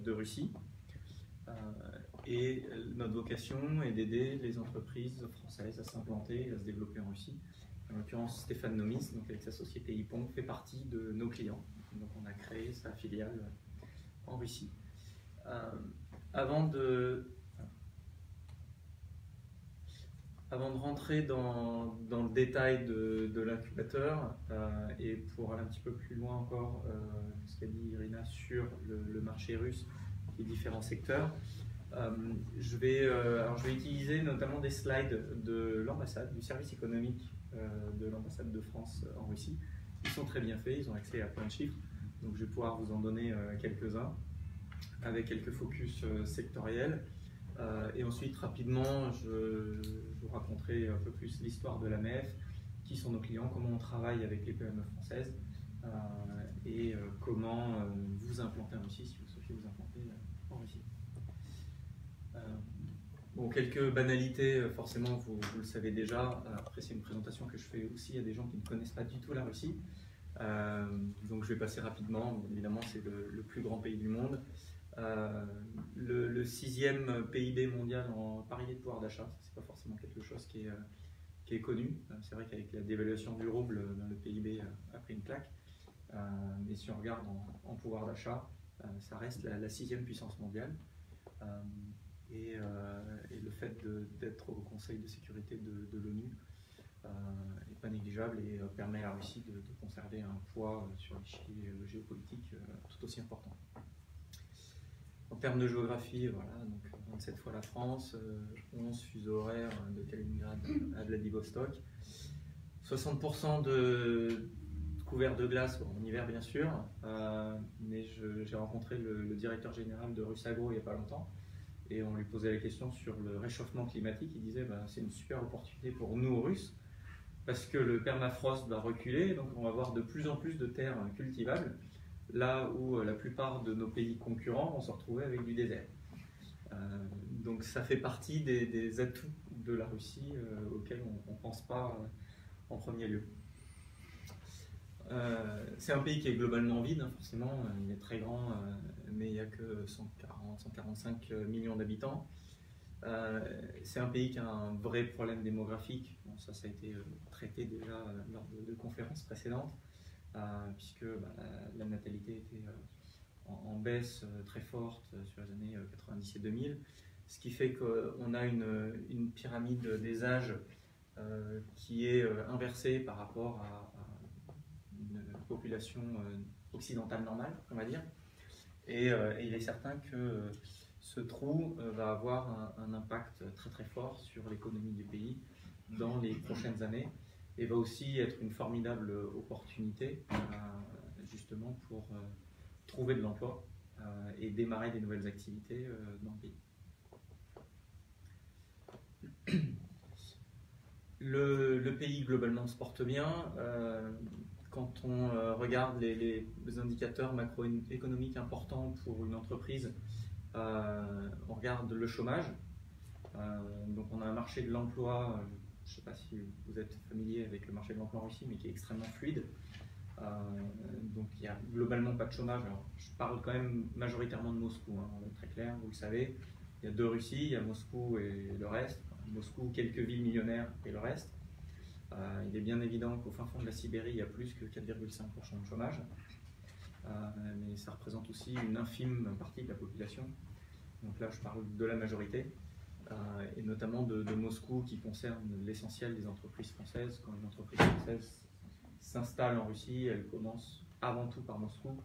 de Russie. Et notre vocation est d'aider les entreprises françaises à s'implanter et à se développer en Russie. En l'occurrence, Stéphane Nomis, donc avec sa société Ipon, fait partie de nos clients. Donc on a créé sa filiale en Russie. Avant de rentrer dans le détail de l'incubateur et pour aller un petit peu plus loin encore, ce qu'a dit Irina sur le marché russe, les différents secteurs, je vais utiliser notamment des slides de l'ambassade, du service économique de l'ambassade de France en Russie. Ils sont très bien faits, ils ont accès à plein de chiffres, donc je vais pouvoir vous en donner quelques-uns avec quelques focus sectoriels. Et ensuite, rapidement, je vous raconterai un peu plus l'histoire de l'AMF, qui sont nos clients, comment on travaille avec les PME françaises et comment vous implanter en Russie si vous souhaitez vous implanter en Russie. Bon, quelques banalités, forcément, vous le savez déjà. Après, c'est une présentation que je fais aussi à des gens qui ne connaissent pas du tout la Russie. Donc, je vais passer rapidement. Évidemment, c'est le plus grand pays du monde. Le 6e PIB mondial en parité de pouvoir d'achat, c'est pas forcément quelque chose qui est connu. C'est vrai qu'avec la dévaluation du rouble, le PIB a pris une claque. Mais si on regarde en pouvoir d'achat, ça reste la 6e puissance mondiale. Et le fait d'être au Conseil de sécurité de l'ONU n'est pas négligeable et permet à la Russie de conserver un poids sur l'échiquier géopolitique tout aussi important. En termes de géographie, voilà, donc 27 fois la France, 11 fuseaux horaires de Kaliningrad à Vladivostok, 60% de couverts de glace, en hiver bien sûr, mais j'ai rencontré le directeur général de Rusagro il n'y a pas longtemps, et on lui posait la question sur le réchauffement climatique. Il disait c'est une super opportunité pour nous Russes, parce que le permafrost va reculer, donc on va avoir de plus en plus de terres cultivables, là où la plupart de nos pays concurrents vont se retrouver avec du désert. Donc ça fait partie des atouts de la Russie auxquels on ne pense pas en premier lieu. C'est un pays qui est globalement vide, hein, forcément, il est très grand, mais il n'y a que 145 millions d'habitants. C'est un pays qui a un vrai problème démographique. Bon, ça a été traité déjà lors de conférences précédentes, puisque la natalité était en baisse très forte sur les années 90 et 2000, ce qui fait qu'on a une pyramide des âges qui est inversée par rapport à une population occidentale normale, on va dire, et il est certain que ce trou va avoir un impact très très fort sur l'économie du pays dans les prochaines années, et va aussi être une formidable opportunité justement pour trouver de l'emploi et démarrer des nouvelles activités dans le pays. Le pays globalement se porte bien. Quand on regarde les indicateurs macroéconomiques importants pour une entreprise, on regarde le chômage. Donc on a un marché de l'emploi, je ne sais pas si vous êtes familier avec le marché de l'emploi en Russie, mais qui est extrêmement fluide. Donc il n'y a globalement pas de chômage. Alors, je parle quand même majoritairement de Moscou, hein, très clair, vous le savez. Il y a deux Russies, il y a Moscou et le reste. Moscou, quelques villes millionnaires et le reste. Il est bien évident qu'au fin fond de la Sibérie, il y a plus que 4,5% de chômage. Mais ça représente aussi une infime partie de la population. Donc là, je parle de la majorité. Et notamment de Moscou, qui concerne l'essentiel des entreprises françaises. Quand une entreprise française s'installe en Russie, elle commence avant tout par Moscou,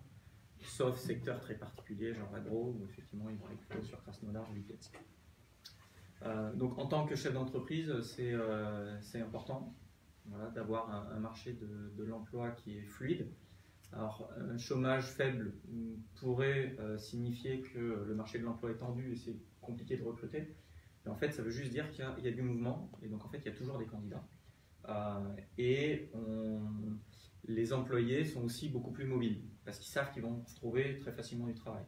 sauf secteur très particulier, genre agro, où effectivement ils vont aller plutôt sur Krasnodar ou Vitebsk. Donc en tant que chef d'entreprise, c'est important, voilà, d'avoir un marché de l'emploi qui est fluide. Alors un chômage faible pourrait signifier que le marché de l'emploi est tendu et c'est compliqué de recruter. Mais en fait, ça veut juste dire qu'il y a du mouvement, et donc en fait il y a toujours des candidats. Les employés sont aussi beaucoup plus mobiles, parce qu'ils savent qu'ils vont trouver très facilement du travail.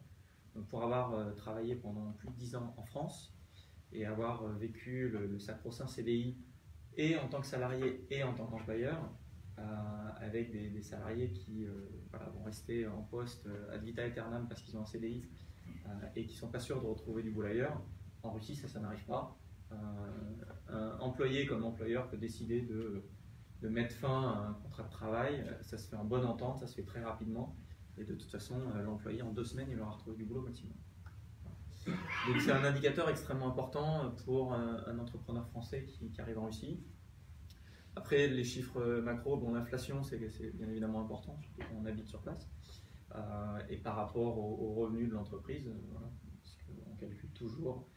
Donc pour avoir travaillé pendant plus de 10 ans en France, et avoir vécu le sacro-saint CDI, et en tant que salarié et en tant qu'employeur, avec des salariés qui vont rester en poste ad vitam aeternam parce qu'ils ont un CDI, et qui ne sont pas sûrs de retrouver du boulot ailleurs. En Russie, ça n'arrive pas. Un employé comme employeur peut décider de mettre fin à un contrat de travail. Ça se fait en bonne entente, ça se fait très rapidement. Et de toute façon, l'employé, en 2 semaines, il aura retrouvé du boulot maximum. Donc c'est un indicateur extrêmement important pour un entrepreneur français qui arrive en Russie. Après, les chiffres macro, bon, l'inflation, c'est bien évidemment important, surtout quand on habite sur place. Et par rapport aux revenus de l'entreprise, voilà, parce qu'on calcule toujours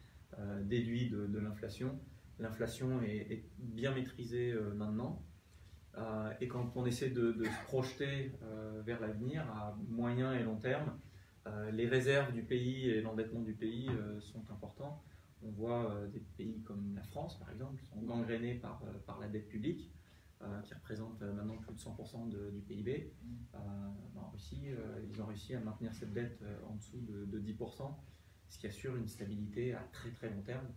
déduit de l'inflation. L'inflation est bien maîtrisée maintenant. Et quand on essaie de se projeter vers l'avenir à moyen et long terme, les réserves du pays et l'endettement du pays sont importants. On voit des pays comme la France, par exemple, qui sont gangrénés par la dette publique, qui représente maintenant plus de 100% du PIB. En Russie, ils ont réussi à maintenir cette dette en dessous de 10%, ce qui assure une stabilité à très très long terme.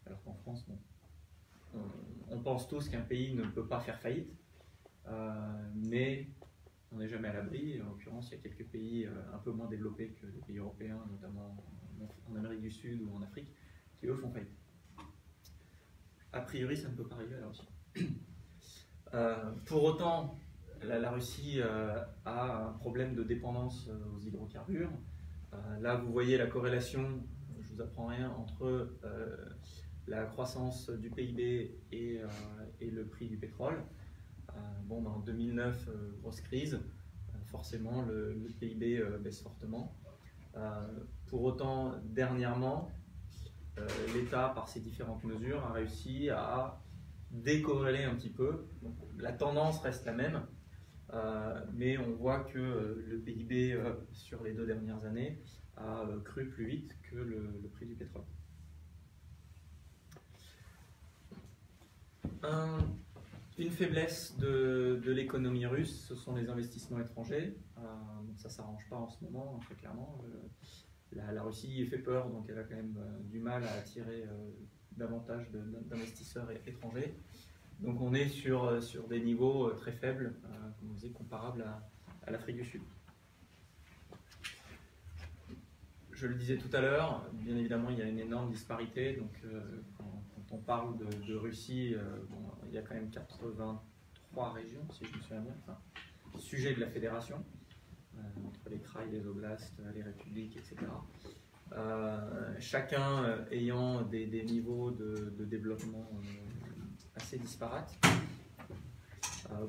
Alors qu'en France, bon, on pense tous qu'un pays ne peut pas faire faillite, mais on n'est jamais à l'abri. En l'occurrence, il y a quelques pays un peu moins développés que les pays européens, notamment en Amérique du Sud ou en Afrique, qui eux font faillite. A priori, ça ne peut pas arriver à la Russie. Pour autant, la Russie a un problème de dépendance aux hydrocarbures. Là, vous voyez la corrélation, je ne vous apprends rien, entre la croissance du PIB et le prix du pétrole. Bon, en 2009, grosse crise, forcément le PIB baisse fortement. Pour autant, dernièrement, l'État, par ses différentes mesures, a réussi à décorréler un petit peu. Donc, la tendance reste la même, mais on voit que le PIB sur les 2 dernières années a cru plus vite que le prix du pétrole. Une faiblesse de l'économie russe, ce sont les investissements étrangers. Donc ça ne s'arrange pas en ce moment, très clairement. La Russie fait peur, donc elle a quand même du mal à attirer davantage d'investisseurs étrangers. Donc on est sur des niveaux très faibles, comme vous disiez, comparables à l'Afrique du Sud. Je le disais tout à l'heure, bien évidemment il y a une énorme disparité. Donc quand on parle de Russie, bon, il y a quand même 83 régions, si je me souviens bien, enfin, sujet de la fédération, entre les kraïs, les oblasts, les républiques, etc. Chacun ayant des niveaux de développement assez disparates.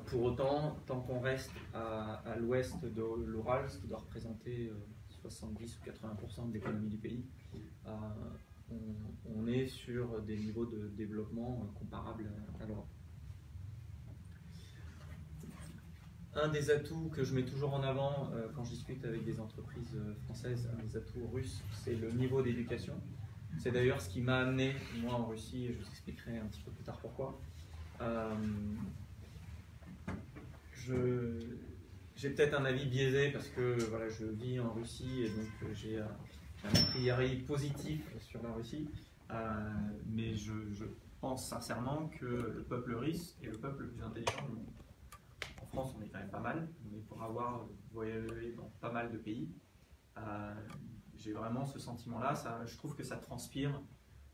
Pour autant, tant qu'on reste à l'ouest de l'Oural, ce qui doit représenter 70 ou 80% de l'économie du pays, on est sur des niveaux de développement comparables à l'Europe. Un des atouts que je mets toujours en avant quand je discute avec des entreprises françaises, un des atouts russes, c'est le niveau d'éducation. C'est d'ailleurs ce qui m'a amené, moi, en Russie, et je vous expliquerai un petit peu plus tard pourquoi. J'ai peut-être un avis biaisé parce que voilà, je vis en Russie et donc j'ai un a priori positif sur la Russie, mais je pense sincèrement que le peuple russe est le peuple le plus intelligent du monde. En France, on est quand même pas mal, mais pour avoir voyagé dans pas mal de pays, j'ai vraiment ce sentiment-là. Je trouve que ça transpire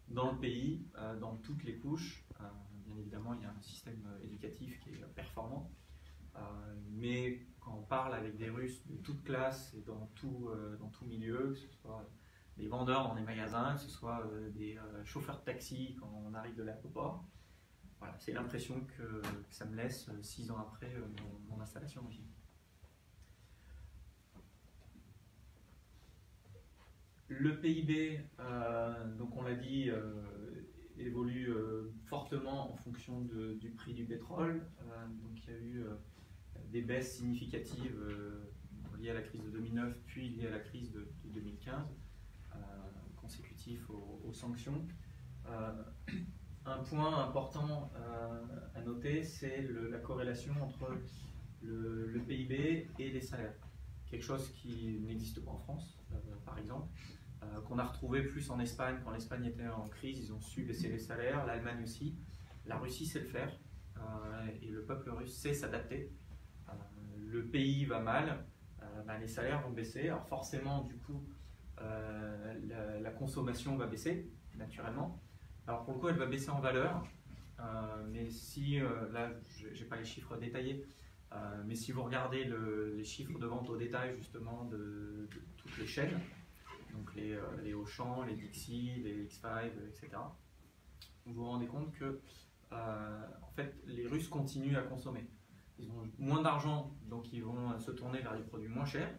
dans le pays, dans toutes les couches. Bien évidemment, il y a un système éducatif qui est performant, mais quand on parle avec des Russes de toute classe et dans tout milieu, que ce soit des vendeurs dans des magasins, que ce soit des chauffeurs de taxi quand on arrive de l'aéroport, voilà, c'est l'impression que ça me laisse 6 ans après mon installation ici. Le PIB, donc on l'a dit, évolue fortement en fonction du prix du pétrole. Donc il y a eu des baisses significatives liées à la crise de 2009, puis liées à la crise de 2015, consécutif aux sanctions. Un point important à noter, c'est la corrélation entre le PIB et les salaires. Quelque chose qui n'existe pas en France, par exemple, qu'on a retrouvé plus en Espagne. Quand l'Espagne était en crise, ils ont su baisser les salaires, l'Allemagne aussi. La Russie sait le faire, et le peuple russe sait s'adapter. Le pays va mal, les salaires vont baisser. Alors forcément, du coup, consommation va baisser, naturellement. Alors pour le coup, elle va baisser en valeur, mais si, là, je n'ai pas les chiffres détaillés, mais si vous regardez les chiffres de vente au détail, justement, de toutes les chaînes, donc les Auchan, les Dixie, les X5, etc., vous vous rendez compte que en fait, les Russes continuent à consommer. Ils ont moins d'argent, donc ils vont se tourner vers des produits moins chers,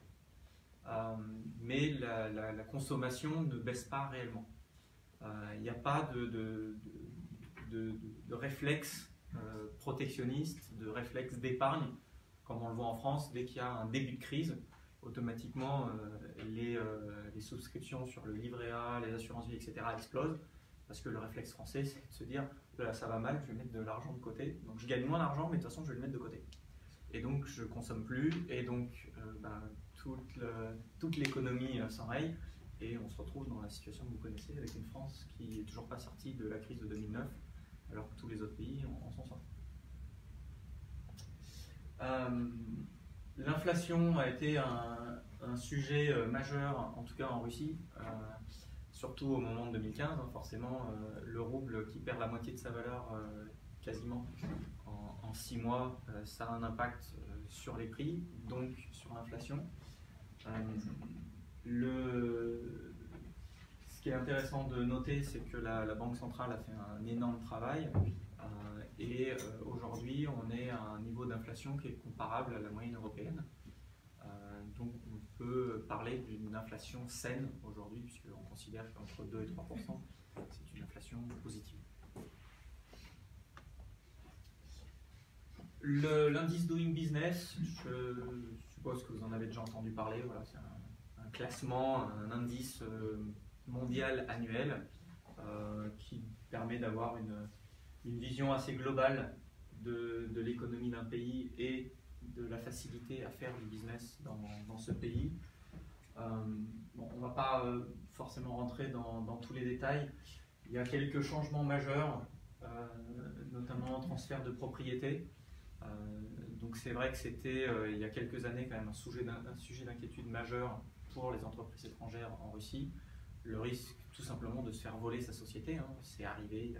mais la consommation ne baisse pas réellement. Il n'y a pas de réflexe protectionniste, de réflexe d'épargne, comme on le voit en France. Dès qu'il y a un début de crise, automatiquement les souscriptions sur le livret A, les assurances vie, etc. explosent, parce que le réflexe français, c'est de se dire là, ça va mal, je vais mettre de l'argent de côté, donc je gagne moins d'argent, mais de toute façon je vais le mettre de côté, et donc je consomme plus, et donc toute l'économie s'enraye, et on se retrouve dans la situation que vous connaissez, avec une France qui n'est toujours pas sortie de la crise de 2009, alors que tous les autres pays en sont sortis. L'inflation a été un sujet majeur, en tout cas en Russie, surtout au moment de 2015. Forcément, le rouble qui perd la moitié de sa valeur quasiment en 6 mois, ça a un impact sur les prix, donc sur l'inflation. Ce qui est intéressant de noter, c'est que la Banque centrale a fait un énorme travail. Et aujourd'hui, on est à un niveau d'inflation qui est comparable à la moyenne européenne. Donc on peut parler d'une inflation saine aujourd'hui, puisqu'on considère qu'entre 2 et 3%, c'est une inflation positive. L'indice Doing Business, je suppose que vous en avez déjà entendu parler. Voilà, c'est un classement, un indice mondial annuel qui permet d'avoir une vision assez globale de l'économie d'un pays et de la facilité à faire du business dans ce pays. Bon, on ne va pas forcément rentrer dans tous les détails. Il y a quelques changements majeurs, notamment transfert de propriété. Donc c'est vrai que c'était il y a quelques années quand même un sujet d'inquiétude majeur pour les entreprises étrangères en Russie. Le risque tout simplement de se faire voler sa société, hein. C'est arrivé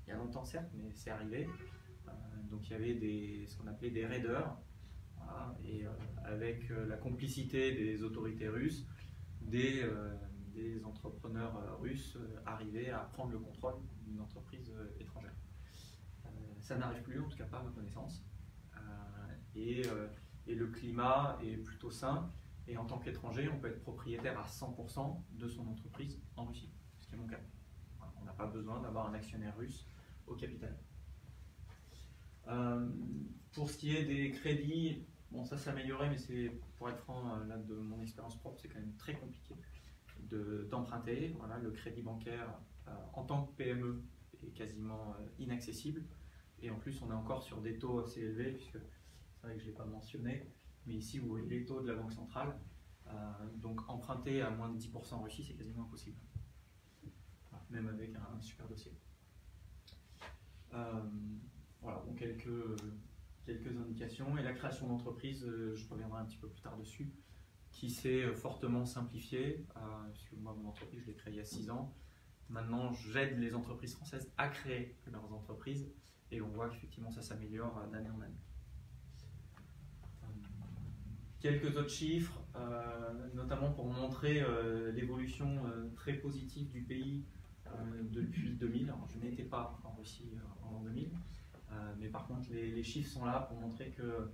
il y a longtemps certes, mais c'est arrivé. Donc il y avait ce qu'on appelait des raiders, voilà, et avec la complicité des autorités russes, des entrepreneurs russes arrivaient à prendre le contrôle d'une entreprise étrangère. Ça n'arrive plus, en tout cas pas à ma connaissance. Et le climat est plutôt sain. Et en tant qu'étranger, on peut être propriétaire à 100% de son entreprise en Russie, ce qui est mon cas. Voilà, on n'a pas besoin d'avoir un actionnaire russe au capital. Pour ce qui est des crédits, bon, ça s'est amélioré, mais c'est, pour être franc, là, de mon expérience propre, c'est quand même très compliqué d'emprunter. Voilà, le crédit bancaire, en tant que PME, est quasiment inaccessible. Et en plus, on est encore sur des taux assez élevés, puisque c'est vrai que je ne l'ai pas mentionné, mais ici, vous voyez les taux de la Banque centrale. Donc, emprunter à moins de 10% en Russie, c'est quasiment impossible. Même avec un super dossier. Voilà, donc quelques indications. Et la création d'entreprise, je reviendrai un petit peu plus tard dessus, qui s'est fortement simplifiée, puisque moi, mon entreprise, je l'ai créée il y a 6 ans. Maintenant, j'aide les entreprises françaises à créer leurs entreprises, et on voit qu'effectivement, ça s'améliore d'année en année. Quelques autres chiffres, notamment pour montrer l'évolution très positive du pays depuis 2000. Alors, je n'étais pas en Russie en 2000, mais par contre les chiffres sont là pour montrer que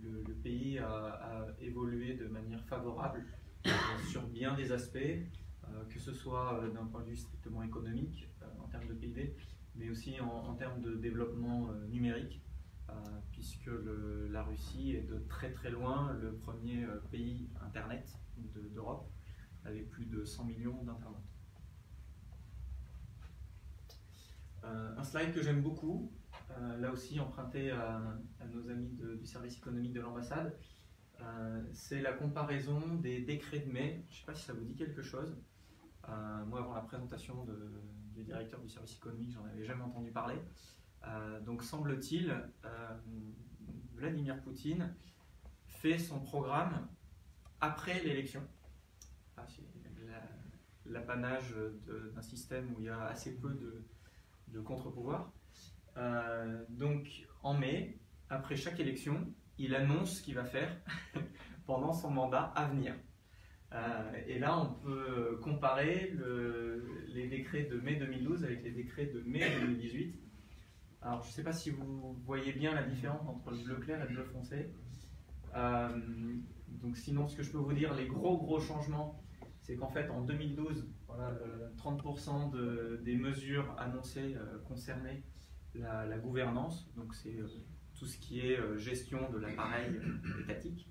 le pays a évolué de manière favorable sur bien des aspects, que ce soit d'un point de vue strictement économique en termes de PIB, mais aussi en termes de développement numérique. Puisque la Russie est de très très loin le premier pays Internet d'Europe, avec plus de 100 millions d'internautes. Un slide que j'aime beaucoup, là aussi emprunté à nos amis du service économique de l'ambassade, c'est la comparaison des décrets de mai. Je ne sais pas si ça vous dit quelque chose. Moi, avant la présentation du directeur du service économique, j'en avais jamais entendu parler. Donc semble-t-il, Vladimir Poutine fait son programme après l'élection. l'apanage d'un système où il y a assez peu de contre-pouvoirs. Donc en mai, après chaque élection, il annonce ce qu'il va faire pendant son mandat à venir. Et là, on peut comparer les décrets de mai 2012 avec les décrets de mai 2018. Alors, je ne sais pas si vous voyez bien la différence entre le bleu clair et le bleu foncé. Donc, sinon, ce que je peux vous dire, les gros changements, c'est qu'en fait, en 2012, voilà, 30% des mesures annoncées concernaient la gouvernance. Donc, c'est tout ce qui est gestion de l'appareil étatique.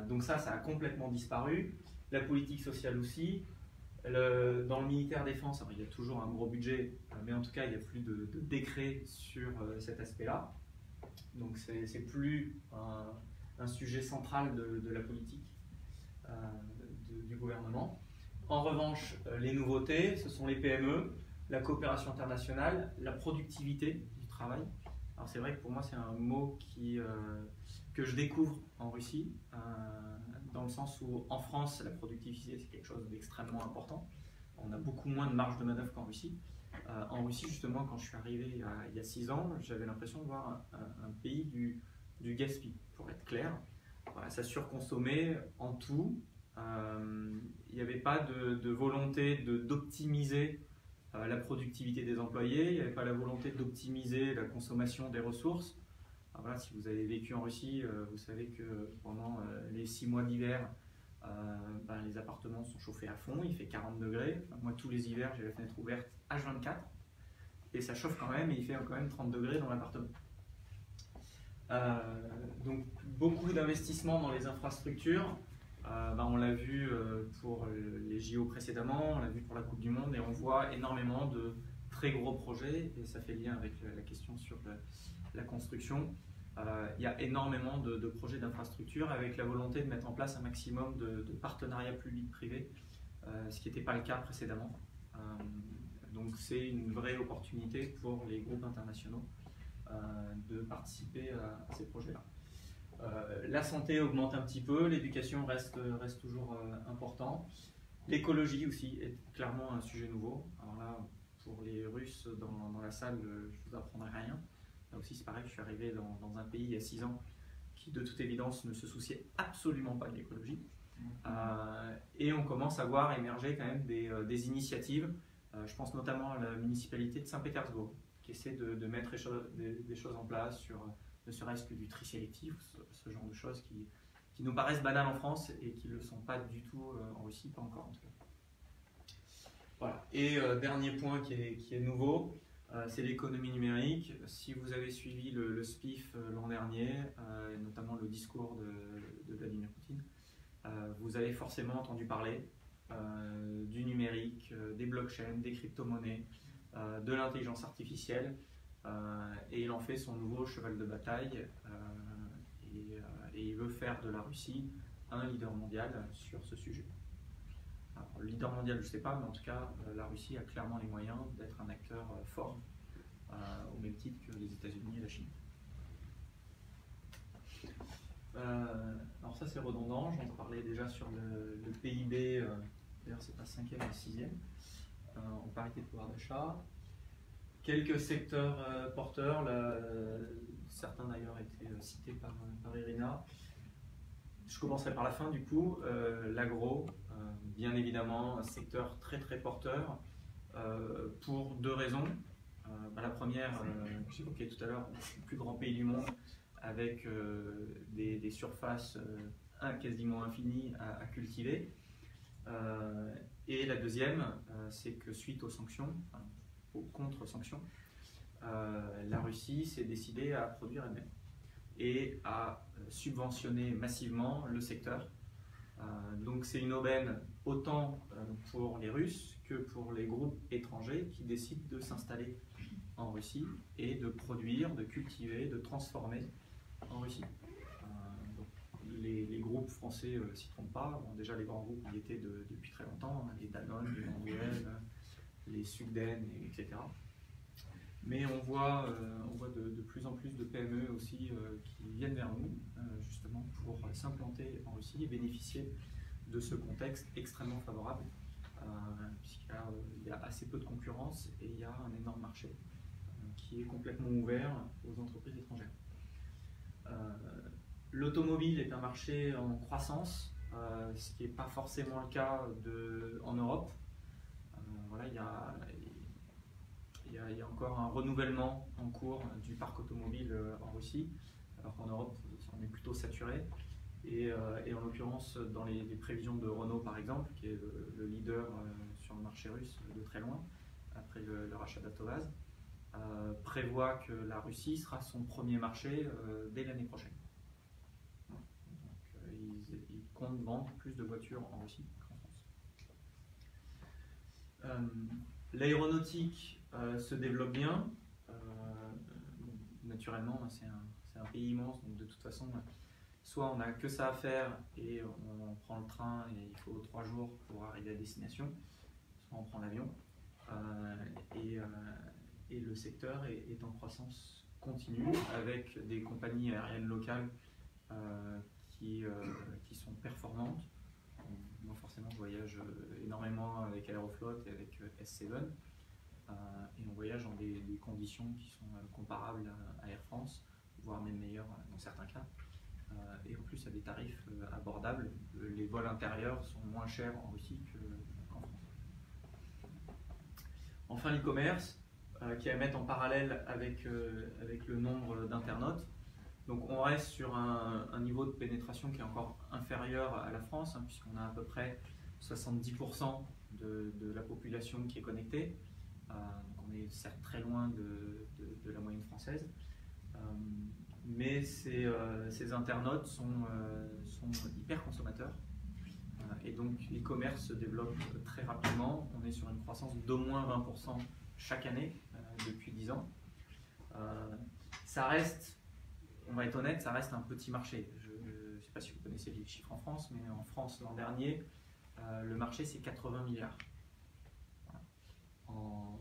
Donc ça a complètement disparu. La politique sociale aussi. Dans le militaire défense, alors, il y a toujours un gros budget, mais en tout cas, il n'y a plus de décrets sur cet aspect-là. Donc c'est plus un sujet central de la politique du gouvernement. En revanche, les nouveautés, ce sont les PME, la coopération internationale, la productivité du travail. Alors c'est vrai que pour moi, c'est un mot que je découvre en Russie, dans le sens où en France, la productivité, c'est quelque chose d'extrêmement important. On a beaucoup moins de marge de manœuvre qu'en Russie. En Russie, justement, quand je suis arrivé il y a 6 ans, j'avais l'impression de voir un pays du gaspillage, pour être clair. Voilà, ça surconsommait en tout. Il n'y avait pas de volonté d'optimiser la productivité des employés, il n'y avait pas la volonté d'optimiser la consommation des ressources. Alors voilà, si vous avez vécu en Russie, vous savez que pendant les 6 mois d'hiver, les appartements sont chauffés à fond, il fait 40 degrés. Enfin, moi, tous les hivers, j'ai la fenêtre ouverte H24 et ça chauffe quand même et il fait quand même 30 degrés dans l'appartement. Donc, beaucoup d'investissements dans les infrastructures. On l'a vu pour les JO précédemment, on l'a vu pour la Coupe du Monde et on voit énormément de très gros projets et ça fait lien avec la question sur la construction. Il y a énormément de projets d'infrastructure avec la volonté de mettre en place un maximum de partenariats publics-privés, ce qui n'était pas le cas précédemment. Donc c'est une vraie opportunité pour les groupes internationaux de participer à ces projets-là. La santé augmente un petit peu, l'éducation reste toujours important. L'écologie aussi est clairement un sujet nouveau. Alors là, pour les Russes dans la salle, je ne vous apprendrai rien. Là aussi, c'est pareil, je suis arrivé dans un pays il y a 6 ans qui, de toute évidence, ne se souciait absolument pas de l'écologie. Et on commence à voir émerger quand même des initiatives. Je pense notamment à la municipalité de Saint-Pétersbourg, qui essaie de mettre des choses en place sur ne serait-ce que du tri sélectif, ce genre de choses qui nous paraissent banales en France et qui ne le sont pas du tout en Russie, pas encore en tout cas. Voilà. Et dernier point qui est nouveau, c'est l'économie numérique. Si vous avez suivi le SPIF l'an dernier, notamment le discours de Vladimir Poutine, vous avez forcément entendu parler du numérique, des blockchains, des crypto-monnaies, de l'intelligence artificielle, et il en fait son nouveau cheval de bataille, et il veut faire de la Russie un leader mondial sur ce sujet. Alors, leader mondial, je ne sais pas, mais en tout cas, la Russie a clairement les moyens d'être un acteur fort, au même titre que les États-Unis et la Chine. Alors ça c'est redondant, j'en parlais déjà sur le PIB, d'ailleurs c'est pas 5e mais 6e, en parité de pouvoir d'achat. Quelques secteurs porteurs, certains d'ailleurs étaient cités par Irina. Je commencerai par la fin du coup, l'agro, bien évidemment un secteur très porteur, pour 2 raisons. La première, j'évoquais tout à l'heure, le plus grand pays du monde, avec des surfaces quasiment infinies à cultiver. Et la deuxième, c'est que suite aux sanctions, aux contre-sanctions, la Russie s'est décidée à produire elle-même et à subventionner massivement le secteur. Donc c'est une aubaine autant pour les Russes que pour les groupes étrangers qui décident de s'installer en Russie et de produire, de cultiver, de transformer en Russie. Donc les groupes français ne s'y trompent pas. Bon, déjà les grands groupes y étaient depuis très longtemps, les Danone, les Mondial, les Sugden, etc. Mais on voit de plus en plus de PME aussi qui viennent vers nous, justement pour s'implanter en Russie et bénéficier de ce contexte extrêmement favorable. puisqu'il y a assez peu de concurrence et il y a un énorme marché qui est complètement ouvert aux entreprises étrangères. L'automobile est un marché en croissance, ce qui n'est pas forcément le cas en Europe. Voilà, il y a encore un renouvellement en cours du parc automobile en Russie, alors qu'en Europe, on est plutôt saturé. Et en l'occurrence, dans les prévisions de Renault, par exemple, qui est le leader sur le marché russe de très loin, après le rachat d'Avtovaz, prévoit que la Russie sera son premier marché dès l'année prochaine. Donc, ils comptent vendre plus de voitures en Russie qu'en France. L'aéronautique se développe bien. Naturellement, c'est un pays immense, donc de toute façon, soit on n'a que ça à faire et on prend le train et il faut 3 jours pour arriver à destination, soit on prend l'avion. Et le secteur est en croissance continue avec des compagnies aériennes locales qui sont performantes. Moi forcément je voyage énormément avec Aeroflot et avec S7 et on voyage dans des conditions qui sont comparables à Air France, voire même meilleures dans certains cas. Et en plus à des tarifs abordables. Les vols intérieurs sont moins chers en Russie qu'en France. Enfin l'e-commerce qui est à mettre en parallèle avec le nombre d'internautes. Donc on reste sur un niveau de pénétration qui est encore inférieur à la France, puisqu'on a à peu près 70% de la population qui est connectée. Donc on est certes très loin de la moyenne française. Mais ces internautes sont hyper consommateurs et donc l'e-commerce se développe très rapidement. On est sur une croissance d'au moins 20% chaque année depuis 10 ans. Ça reste, on va être honnête, ça reste un petit marché. Je ne sais pas si vous connaissez les chiffres en France, mais en France l'an dernier, le marché c'est 80 milliards. En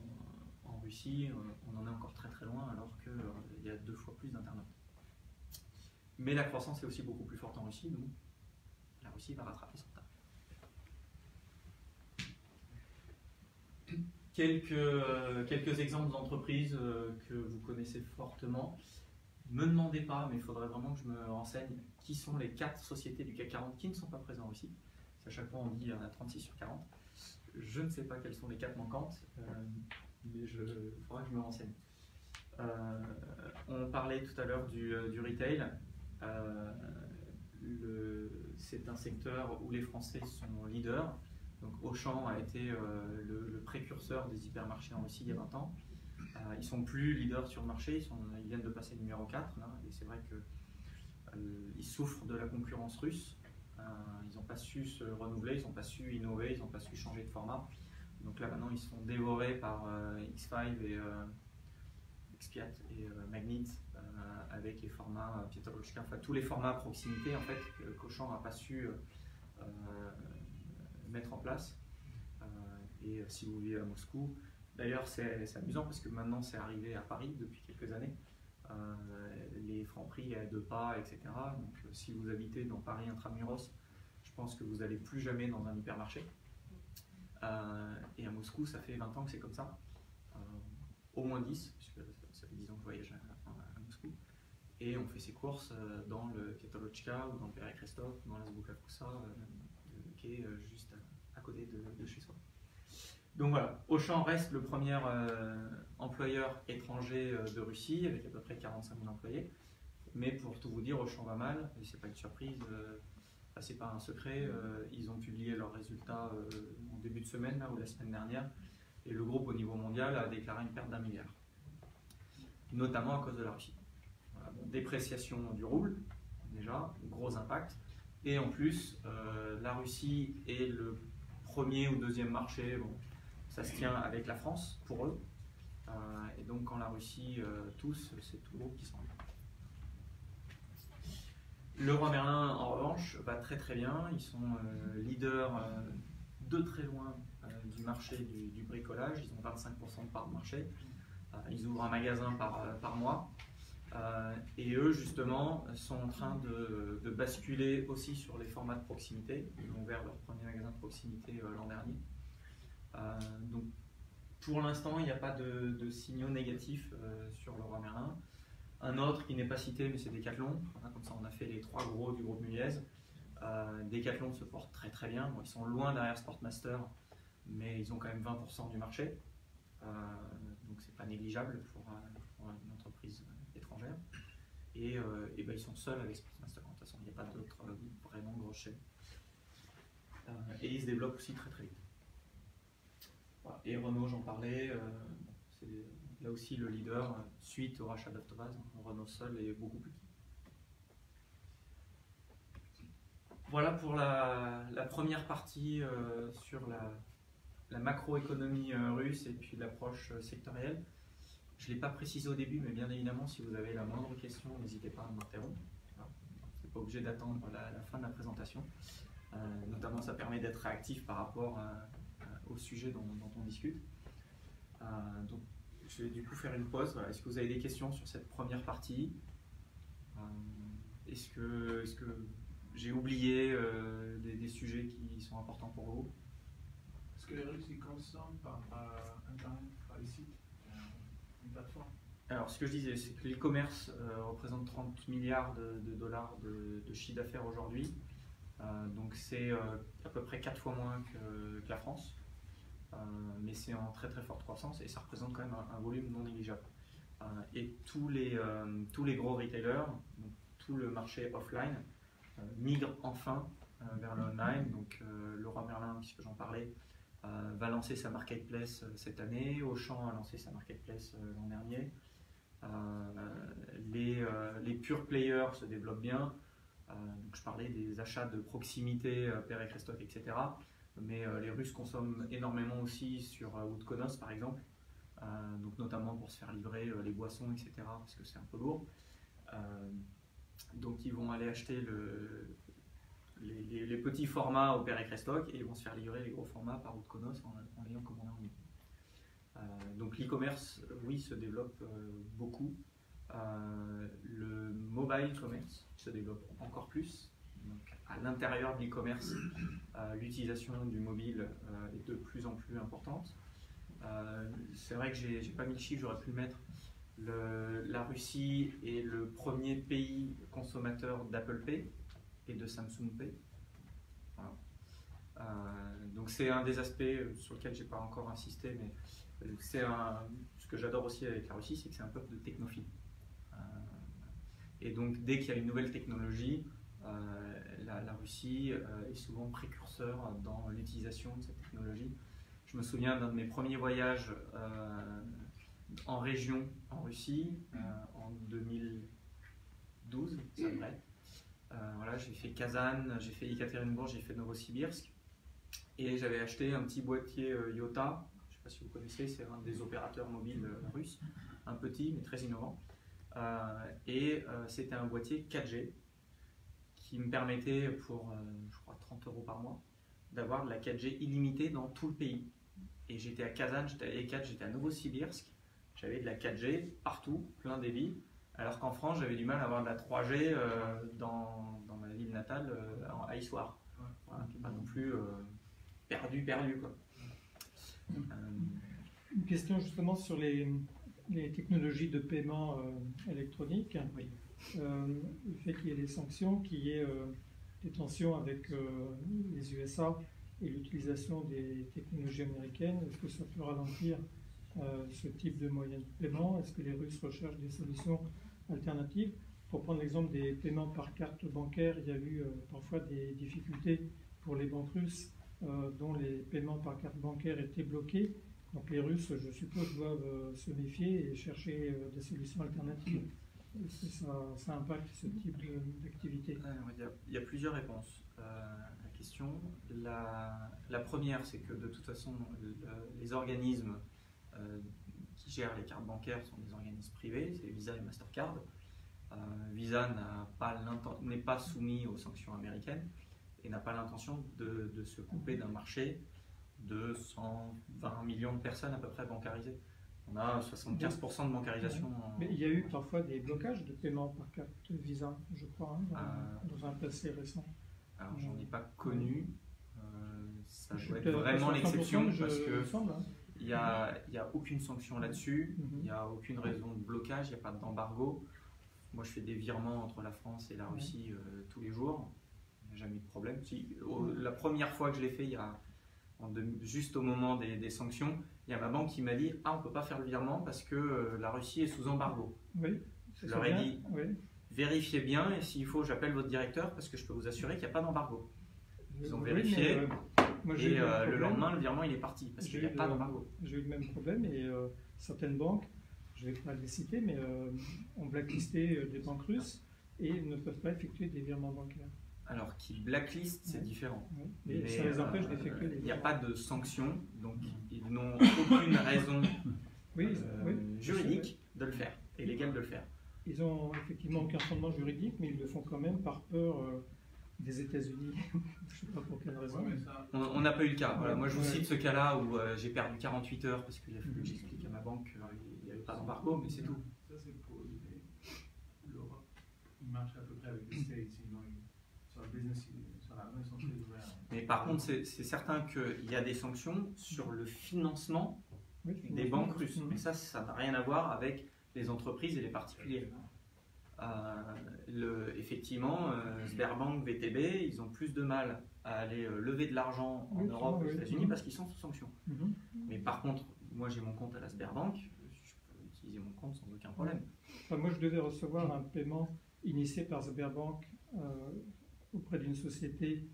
Russie, on en est encore très très loin alors qu'il y a 2 fois plus d'internautes. Mais la croissance est aussi beaucoup plus forte en Russie, donc la Russie va rattraper son retard. Quelques exemples d'entreprises que vous connaissez fortement. Ne me demandez pas, mais il faudrait vraiment que je me renseigne qui sont les 4 sociétés du CAC 40 qui ne sont pas présentes en Russie. À chaque fois on dit qu'il y en a 36 sur 40. Je ne sais pas quelles sont les 4 manquantes, mais il faudra que je me renseigne. On parlait tout à l'heure du retail. C'est un secteur où les Français sont leaders. Donc Auchan a été le précurseur des hypermarchés en Russie il y a 20 ans. Ils ne sont plus leaders sur le marché, ils viennent de passer numéro 4. Là, et c'est vrai qu'ils souffrent de la concurrence russe. Ils n'ont pas su se renouveler, ils n'ont pas su innover, ils n'ont pas su changer de format. Donc là maintenant ils se font dévorer par X5 et X4 et Magnit avec les formats Pietrolochka, enfin tous les formats à proximité en fait qu'Auchan n'a pas su mettre en place. Et si vous vivez à Moscou, d'ailleurs c'est amusant parce que maintenant c'est arrivé à Paris depuis quelques années. Les Franprix à 2 pas, etc. Donc si vous habitez dans Paris intramuros, je pense que vous n'allez plus jamais dans un hypermarché. Et à Moscou, ça fait 20 ans que c'est comme ça. Au moins 10, puisque ça fait 10 ans que je voyage à Moscou. Et on fait ses courses dans le Pietrolochka ou dans le Perekhrestov, dans la Zbuka Kusa, qui est juste à côté de chez soi. Donc voilà, Auchan reste le premier employeur étranger de Russie, avec à peu près 45 000 employés. Mais pour tout vous dire, Auchan va mal, et c'est pas une surprise, c'est pas un secret. Ils ont publié leurs résultats en début de semaine, là, ou la semaine dernière, et le groupe au niveau mondial a déclaré une perte d'1 milliard, notamment à cause de la Russie. Voilà, bon, dépréciation du rouble, déjà, gros impact, et en plus, la Russie est le premier ou deuxième marché. Bon, ça se tient avec la France pour eux, et donc quand la Russie tousse, c'est tout le groupe qui s'en va. Leroy Merlin en revanche va très très bien, ils sont leaders de très loin du marché du bricolage, ils ont 25% de part de marché, ils ouvrent un magasin par mois, et eux justement sont en train de basculer aussi sur les formats de proximité. Ils ont ouvert leur premier magasin de proximité l'an dernier. Pour l'instant, il n'y a pas de signaux négatifs sur Leroy Merlin. Un autre qui n'est pas cité, mais c'est Decathlon. Voilà, comme ça, on a fait les 3 gros du groupe Muliez. Decathlon se porte très très bien. Bon, ils sont loin derrière Sportmaster, mais ils ont quand même 20% du marché. Donc c'est pas négligeable pour une entreprise étrangère. Et ben, ils sont seuls avec Sportmaster. De toute façon, il n'y a pas d'autres vraiment grosses chaînes. Et ils se développent aussi très très vite. Voilà. Et Renault, j'en parlais, c'est là aussi le leader suite au rachat d'Avtovaz. Renault seul est beaucoup plus petit. Voilà pour la première partie sur la macroéconomie russe et puis l'approche sectorielle. Je ne l'ai pas précisé au début, mais bien évidemment, si vous avez la moindre question, n'hésitez pas à m'interrompre. Vous n'êtes pas obligé d'attendre la fin de la présentation. Notamment, ça permet d'être réactif par rapport au sujet dont on discute. Donc, je vais du coup faire une pause. Voilà. Est-ce que vous avez des questions sur cette première partie? Est-ce que j'ai oublié des sujets qui sont importants pour vous? Est-ce que les Russes ils consomment par Internet, par les sites, une plateforme? Alors, ce que je disais, c'est que l'e-commerce représente 30 milliards de dollars de chiffre d'affaires aujourd'hui. Donc, c'est à peu près 4 fois moins que la France. Mais c'est en très très forte croissance et ça représente quand même un volume non négligeable. Et tous les gros retailers, donc tout le marché offline, migre enfin vers le online. Donc Leroy Merlin, puisque j'en parlais, va lancer sa marketplace cette année. Auchan a lancé sa marketplace l'an dernier. Les pure players se développent bien. Donc je parlais des achats de proximité, Père et Christophe, etc. Mais les Russes consomment énormément aussi sur Woodconos par exemple, donc notamment pour se faire livrer les boissons, etc. parce que c'est un peu lourd. Donc ils vont aller acheter les petits formats au Père et Christophe et ils vont se faire livrer les gros formats par Woodconos en l'ayant commandé en ligne. Donc l'e-commerce, oui, se développe beaucoup. Le mobile commerce se développe encore plus. Donc, à l'intérieur de l'e-commerce, l'utilisation du mobile est de plus en plus importante. C'est vrai que j'ai pas mis le chiffre, j'aurais pu le mettre. La Russie est le premier pays consommateur d'Apple Pay et de Samsung Pay. Voilà. Donc c'est un des aspects sur lequel j'ai pas encore insisté, mais ce que j'adore aussi avec la Russie, c'est que c'est un peuple de technophiles. Et donc dès qu'il y a une nouvelle technologie, la Russie est souvent précurseur dans l'utilisation de cette technologie. Je me souviens d'un de mes premiers voyages en région en Russie en 2012, ça devrait être. Voilà, j'ai fait Kazan, j'ai fait Ekaterinbourg, j'ai fait Novosibirsk et j'avais acheté un petit boîtier Yota. Je ne sais pas si vous connaissez, c'est un des opérateurs mobiles russes, un petit mais très innovant. C'était un boîtier 4G qui me permettait pour, je crois, 30 € par mois, d'avoir de la 4G illimitée dans tout le pays. Et j'étais à Kazan, j'étais à Ekat, j'étais à Novosibirsk, j'avais de la 4G partout, plein débit, alors qu'en France, j'avais du mal à avoir de la 3G dans ma ville natale, à Issoire. Voilà, qui n'est pas non plus perdu, quoi. Une question justement sur les technologies de paiement électronique. Oui. Le fait qu'il y ait des sanctions, qu'il y ait des tensions avec les USA et l'utilisation des technologies américaines, est-ce que ça peut ralentir ce type de moyens de paiement? Est-ce que les Russes recherchent des solutions alternatives? Pour prendre l'exemple des paiements par carte bancaire, il y a eu parfois des difficultés pour les banques russes dont les paiements par carte bancaire étaient bloqués. Donc les Russes, je suppose, doivent se méfier et chercher des solutions alternatives. Est-ce que ça impacte ce type d'activité? Il y a plusieurs réponses à la question. La première, c'est que de toute façon, les organismes qui gèrent les cartes bancaires sont des organismes privés, c'est Visa et Mastercard. Visa n'est pas soumis aux sanctions américaines et n'a pas l'intention de se couper d'un marché de 120 millions de personnes à peu près bancarisées. On a 75% de bancarisation. Mais il y a eu parfois des blocages de paiement par carte Visa, je crois, dans un passé récent. Alors j'en ai pas connu. Ça doit être vraiment l'exception parce que il n'y a aucune sanction là-dessus, il Mhm. n'y a aucune raison de blocage, il n'y a pas d'embargo. Moi, je fais des virements entre la France et la Russie tous les jours. Il n'y a jamais eu de problème. La première fois que je l'ai fait, juste au moment des sanctions, il y a ma banque qui m'a dit « Ah, on ne peut pas faire le virement parce que la Russie est sous embargo. Oui. » Je leur ai dit Oui. « Vérifiez bien et s'il faut, j'appelle votre directeur parce que je peux vous assurer qu'il n'y a pas d'embargo. » Ils ont Oui, vérifié mais, moi, j'ai et eu le même le problème. lendemain, le virement il est parti parce qu'il n'y a pas d'embargo. J'ai eu le même problème et certaines banques, je ne vais pas les citer, mais ont blacklisté des banques russes et ne peuvent pas effectuer des virements bancaires. Alors, qui blacklist, c'est différent. Oui. Mais ça les empêche d'effectuer des Il n'y a virements. pas de sanction, donc ils n'ont aucune raison Oui, juridique de le faire et légale de le faire. Ils ont effectivement aucun fondement juridique, mais ils le font quand même par peur des États-Unis. Je ne sais pas pour quelle raison. Ouais, mais ça, On n'a pas eu le cas. Voilà, moi, je vous Ouais. cite ce cas-là où j'ai perdu 48 heures parce qu'il a fallu que j'explique à ma banque qu'il n'y avait pas d'embargo, mais c'est tout. Ça, c'est pour l'Europe. Ils marchent à peu près avec les States. Sur le business, sur la main, ils sont très ouverts. Mais par contre, c'est certain qu'il y a des sanctions sur le financement Oui, des banques russes. Mhm. Mais ça n'a rien à voir avec les entreprises et les particuliers. Effectivement, Sberbank, VTB, ils ont plus de mal à aller lever de l'argent en Oui, Europe oui, aux oui. États-Unis parce qu'ils sont sous sanctions. Mhm. Mais par contre, moi j'ai mon compte à la Sberbank, je peux utiliser mon compte sans aucun problème. Enfin, moi, je devais recevoir un paiement initié par Sberbank auprès d'une société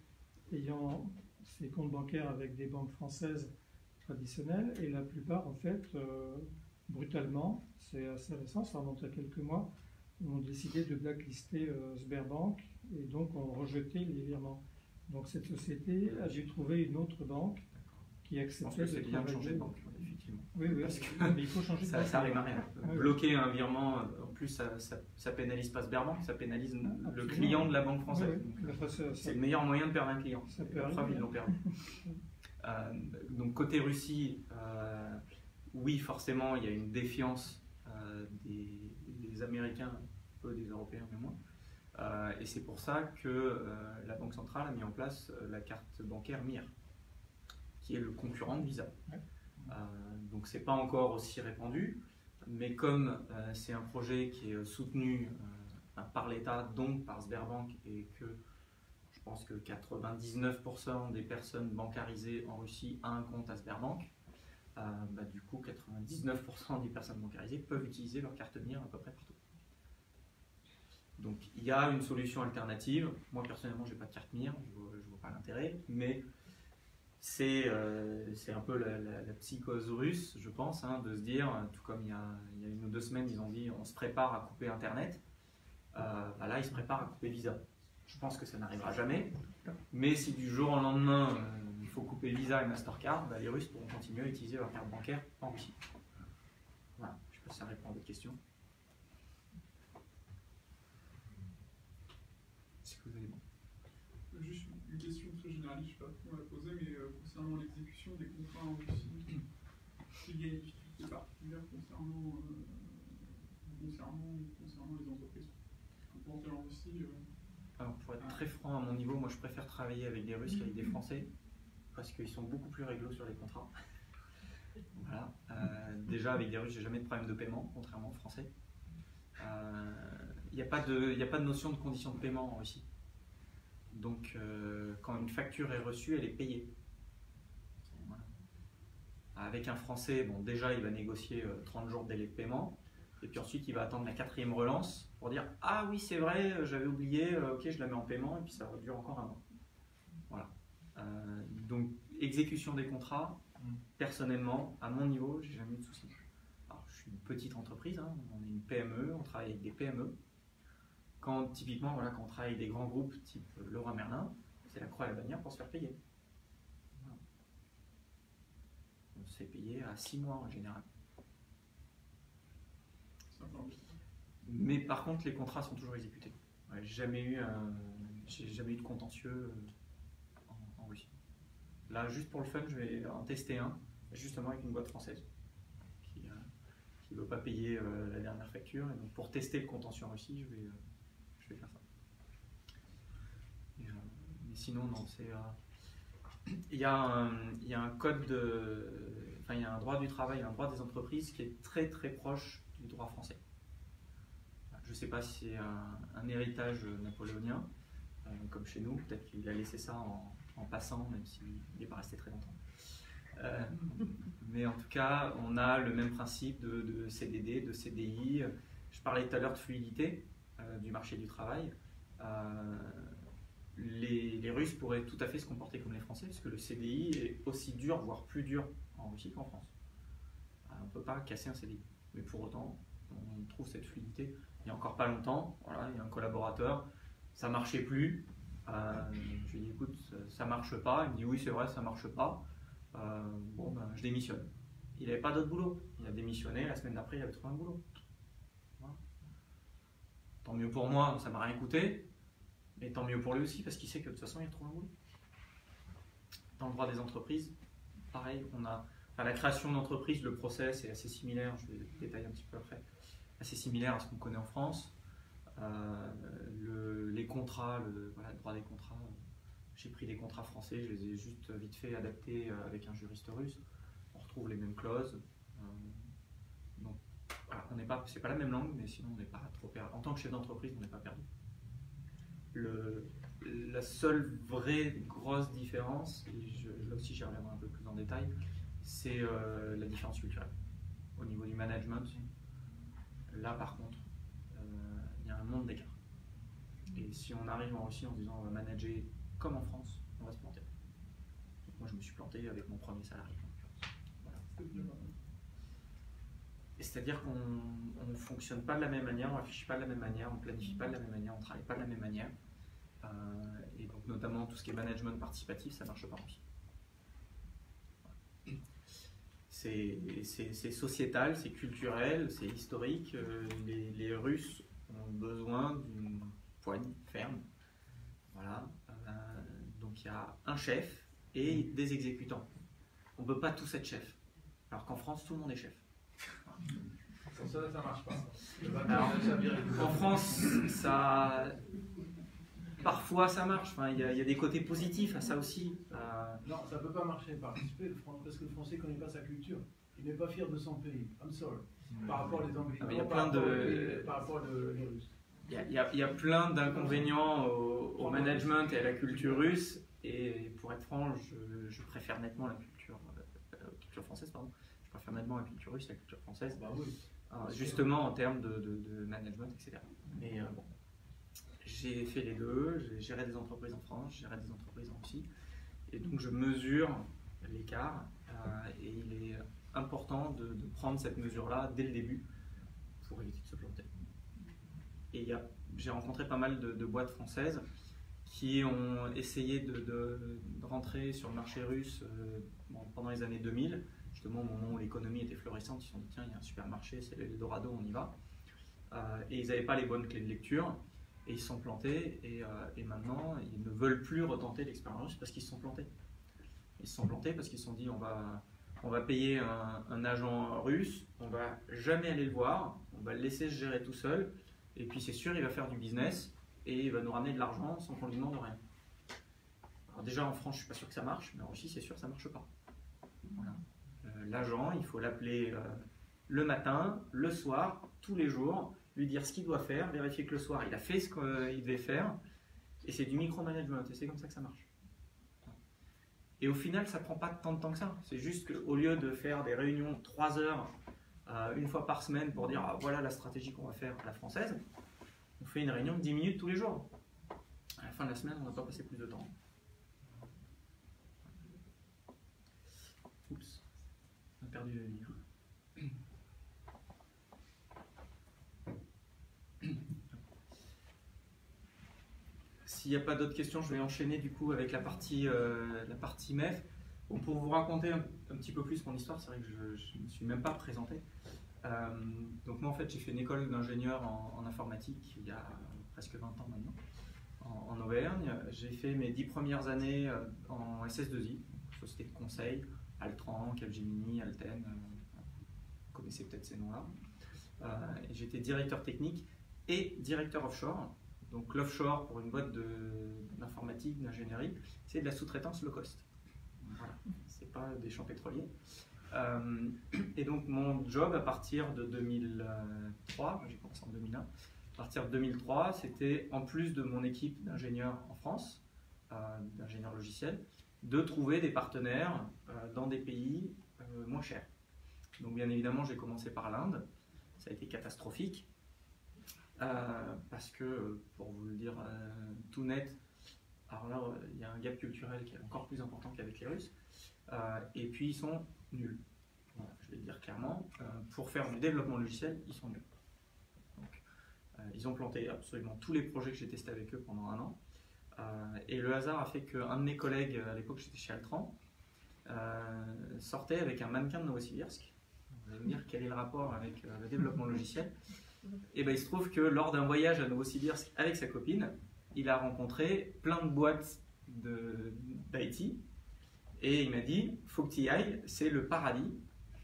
ayant ses comptes bancaires avec des banques françaises traditionnelles. Et la plupart, en fait, brutalement, c'est assez récent, ça remonte à quelques mois, ont décidé de blacklister Sberbank et donc ont rejeté les virements. Donc cette société a dû trouver une autre banque qui Je pense acceptait que de c'est bien de travailler. changer de banque, effectivement. Oui, Parce que mais il faut changer de banque. Ça arrive à rien. Ouais. Bloquer un virement, en plus ça pénalise pas Sberbank, ça pénalise le Absolument. client de la banque française. Oui, oui. Donc, Enfin, ça- c'est le meilleur moyen de perdre un client. Ça peut La preuve, arriver. ils l'ont perdu. Donc côté Russie, oui, forcément, il y a une défiance des Américains, un peu des Européens, mais moins. Et c'est pour ça que la Banque centrale a mis en place la carte bancaire MIR, qui est le concurrent de Visa. Ouais. Donc c'est pas encore aussi répandu, mais comme c'est un projet qui est soutenu par l'État, donc par Sberbank, et que je pense que 99% des personnes bancarisées en Russie a un compte à Sberbank, du coup 99% des personnes bancarisées peuvent utiliser leur carte MIR à peu près partout. Donc il y a une solution alternative. Moi personnellement j'ai pas de carte MIR, je vois pas l'intérêt, mais c'est un peu la psychose russe, je pense, de se dire, tout comme il y a 1 ou 2 semaines ils ont dit on se prépare à couper Internet, là ils se préparent à couper Visa. Je pense que ça n'arrivera jamais, mais si du jour au lendemain il faut couper Visa et Mastercard, les Russes pourront continuer à utiliser leur carte bancaire en Russie. Voilà, je ne sais pas si ça répond à votre question. Est-ce que vous avez bon? Juste une question très généraliste, je ne sais pas comment la poser, mais concernant l'exécution des contrats en Russie, il y a une difficulté particulière concernant les entreprises. Pour entrer en Russie. Alors, pour être très franc à mon niveau, moi je préfère travailler avec des Russes qu'avec des Français parce qu'ils sont beaucoup plus réglo sur les contrats. Voilà. Déjà avec des Russes, j'ai jamais de problème de paiement, contrairement aux Français. Il n'y a pas de notion de condition de paiement en Russie. Donc quand une facture est reçue, elle est payée. Voilà. Avec un Français, bon déjà il va négocier 30 jours de délai de paiement. Et puis ensuite, il va attendre la 4e relance pour dire « Ah oui, c'est vrai, j'avais oublié, ok, je la mets en paiement. » Et puis ça dure encore 1 an. Voilà. Donc, exécution des contrats, personnellement, à mon niveau, j'ai jamais eu de soucis. Alors, je suis une petite entreprise, on est une PME, on travaille avec des PME. Typiquement, voilà, quand on travaille avec des grands groupes type Leroy Merlin, c'est la croix et la bannière pour se faire payer. Voilà. On se fait payer à 6 mois en général. Mais par contre, les contrats sont toujours exécutés. Ouais, j'ai jamais eu de contentieux en Russie. Là, juste pour le fun, je vais en tester un, justement avec une boîte française qui ne veut pas payer la dernière facture. Et donc, pour tester le contentieux en Russie, je vais faire ça. Mais sinon, non, c'est... Il y a un code enfin, il y a un droit du travail, un droit des entreprises qui est très très proche du droit français. Je ne sais pas si c'est un héritage napoléonien, comme chez nous, peut-être qu'il a laissé ça en passant, même s'il n'est pas resté très longtemps. Mais en tout cas, on a le même principe de CDD, de CDI. Je parlais tout à l'heure de fluidité du marché du travail. Les Russes pourraient tout à fait se comporter comme les Français, parce que le CDI est aussi dur, voire plus dur en Russie qu'en France. On ne peut pas casser un CDI. Mais pour autant, on trouve cette fluidité. Il n'y a encore pas longtemps, voilà, il y a un collaborateur, ça ne marchait plus. Je lui ai dit, écoute, ça ne marche pas. Il me dit, oui, c'est vrai, ça ne marche pas. Bon, ben, je démissionne. Il n'avait pas d'autre boulot. Il a démissionné, la semaine d'après, il avait trouvé un boulot. Voilà. Tant mieux pour moi, ça ne m'a rien coûté. Mais tant mieux pour lui aussi, parce qu'il sait que de toute façon, il trouve un boulot. Dans le droit des entreprises, pareil, on a la création d'entreprise, le process est assez similaire, je vais détailler un petit peu après, assez similaire à ce qu'on connaît en France. Les contrats, le droit des contrats, j'ai pris des contrats français, je les ai juste vite fait adaptés avec un juriste russe. On retrouve les mêmes clauses. Donc, voilà, c'est pas la même langue, mais sinon on n'est pas trop perdu. En tant que chef d'entreprise, on n'est pas perdu. La seule vraie grosse différence, et là aussi j'y reviendrai un peu plus en détail, c'est la différence culturelle. Au niveau du management, là par contre, il y a un monde d'écart. Et si on arrive en Russie en se disant on va manager comme en France, on va se planter. Donc moi je me suis planté avec mon premier salarié. Voilà. C'est-à-dire qu'on ne fonctionne pas de la même manière, on ne réfléchit pas de la même manière, on ne planifie pas de la même manière, on ne travaille pas de la même manière. Et donc notamment tout ce qui est management participatif, ça ne marche pas en Russie. C'est sociétal, c'est culturel, c'est historique. Les Russes ont besoin d'une poigne ferme. Voilà. Donc il y a un chef et des exécutants. On ne peut pas tous être chef. Alors qu'en France, tout le monde est chef. Pour ça, ça marche pas. Alors, en France, parfois ça marche. Enfin, il y a des côtés positifs à ça aussi. Non, ça peut pas marcher. Parce que le Français ne connaît pas sa culture. Il n'est pas fier de son pays. I'm sorry. Par rapport aux Anglais. Il y a plein de. Par rapport aux Russes. Il y a plein d'inconvénients au management et à la culture russe. Et pour être franc, je préfère nettement la culture française, pardon. Je préfère nettement la culture russe et la culture française. Bah oui. Justement en termes de management, etc. Mais bon, j'ai fait les deux, j'ai géré des entreprises en France, j'ai géré des entreprises en Russie, et donc je mesure l'écart, et il est important de prendre cette mesure-là dès le début pour éviter de se planter. Et j'ai rencontré pas mal de boîtes françaises qui ont essayé de rentrer sur le marché russe pendant les années 2000, justement au moment où l'économie était florissante. Ils se sont dit tiens, il y a un super marché, c'est l'Eldorado, on y va. Et ils n'avaient pas les bonnes clés de lecture et ils se sont plantés, et maintenant ils ne veulent plus retenter l'expérience parce qu'ils se sont plantés. Ils se sont plantés parce qu'ils se sont dit on va payer un agent russe, on va jamais aller le voir, on va le laisser se gérer tout seul, et puis c'est sûr il va faire du business et il va nous ramener de l'argent sans qu'on lui demande rien. Alors déjà en France je suis pas sûr que ça marche, mais en Russie c'est sûr que ça marche pas. Voilà. L'agent, il faut l'appeler le matin, le soir, tous les jours, lui dire ce qu'il doit faire, vérifier que le soir il a fait ce qu'il devait faire, et c'est du micromanagement, et c'est comme ça que ça marche. Et au final, ça prend pas tant de temps que ça. C'est juste qu'au lieu de faire des réunions de 3 heures une fois par semaine pour dire voilà la stratégie qu'on va faire à la française, on fait une réunion de 10 minutes tous les jours. À la fin de la semaine, on n'a pas passé plus de temps. Oups, on a perdu le livre. S'il n'y a pas d'autres questions, je vais enchaîner du coup avec la partie MEF. Bon, pour vous raconter un petit peu plus mon histoire, c'est vrai que je ne me suis même pas présenté. Donc moi en fait j'ai fait une école d'ingénieur en informatique il y a presque 20 ans maintenant, en Auvergne. J'ai fait mes 10 premières années en SS2I, société de conseil, Altran, Capgemini, Alten, vous connaissez peut-être ces noms-là. J'étais directeur technique et directeur offshore. Donc l'offshore pour une boîte d'informatique, d'ingénierie, c'est de la sous-traitance low cost. Voilà, c'est pas des champs pétroliers. Et donc mon job à partir de 2003, j'ai commencé en 2001, à partir de 2003, c'était en plus de mon équipe d'ingénieurs en France, d'ingénieurs logiciels, de trouver des partenaires dans des pays moins chers. Donc bien évidemment, j'ai commencé par l'Inde, ça a été catastrophique, parce que, pour vous le dire tout net, alors là, il y a un gap culturel qui est encore plus important qu'avec les Russes, et puis ils sont nuls. Voilà, je vais le dire clairement, pour faire du développement logiciel, ils sont nuls. Donc, ils ont planté absolument tous les projets que j'ai testés avec eux pendant 1 an. Et le hasard a fait qu'un de mes collègues, à l'époque j'étais chez Altran, sortait avec un mannequin de Novosibirsk. Vous allez me dire quel est le rapport avec le développement logiciel. Et ben, il se trouve que lors d'un voyage à Novosibirsk avec sa copine, il a rencontré plein de boîtes d'IT et il m'a dit faut que tu y ailles, c'est le paradis.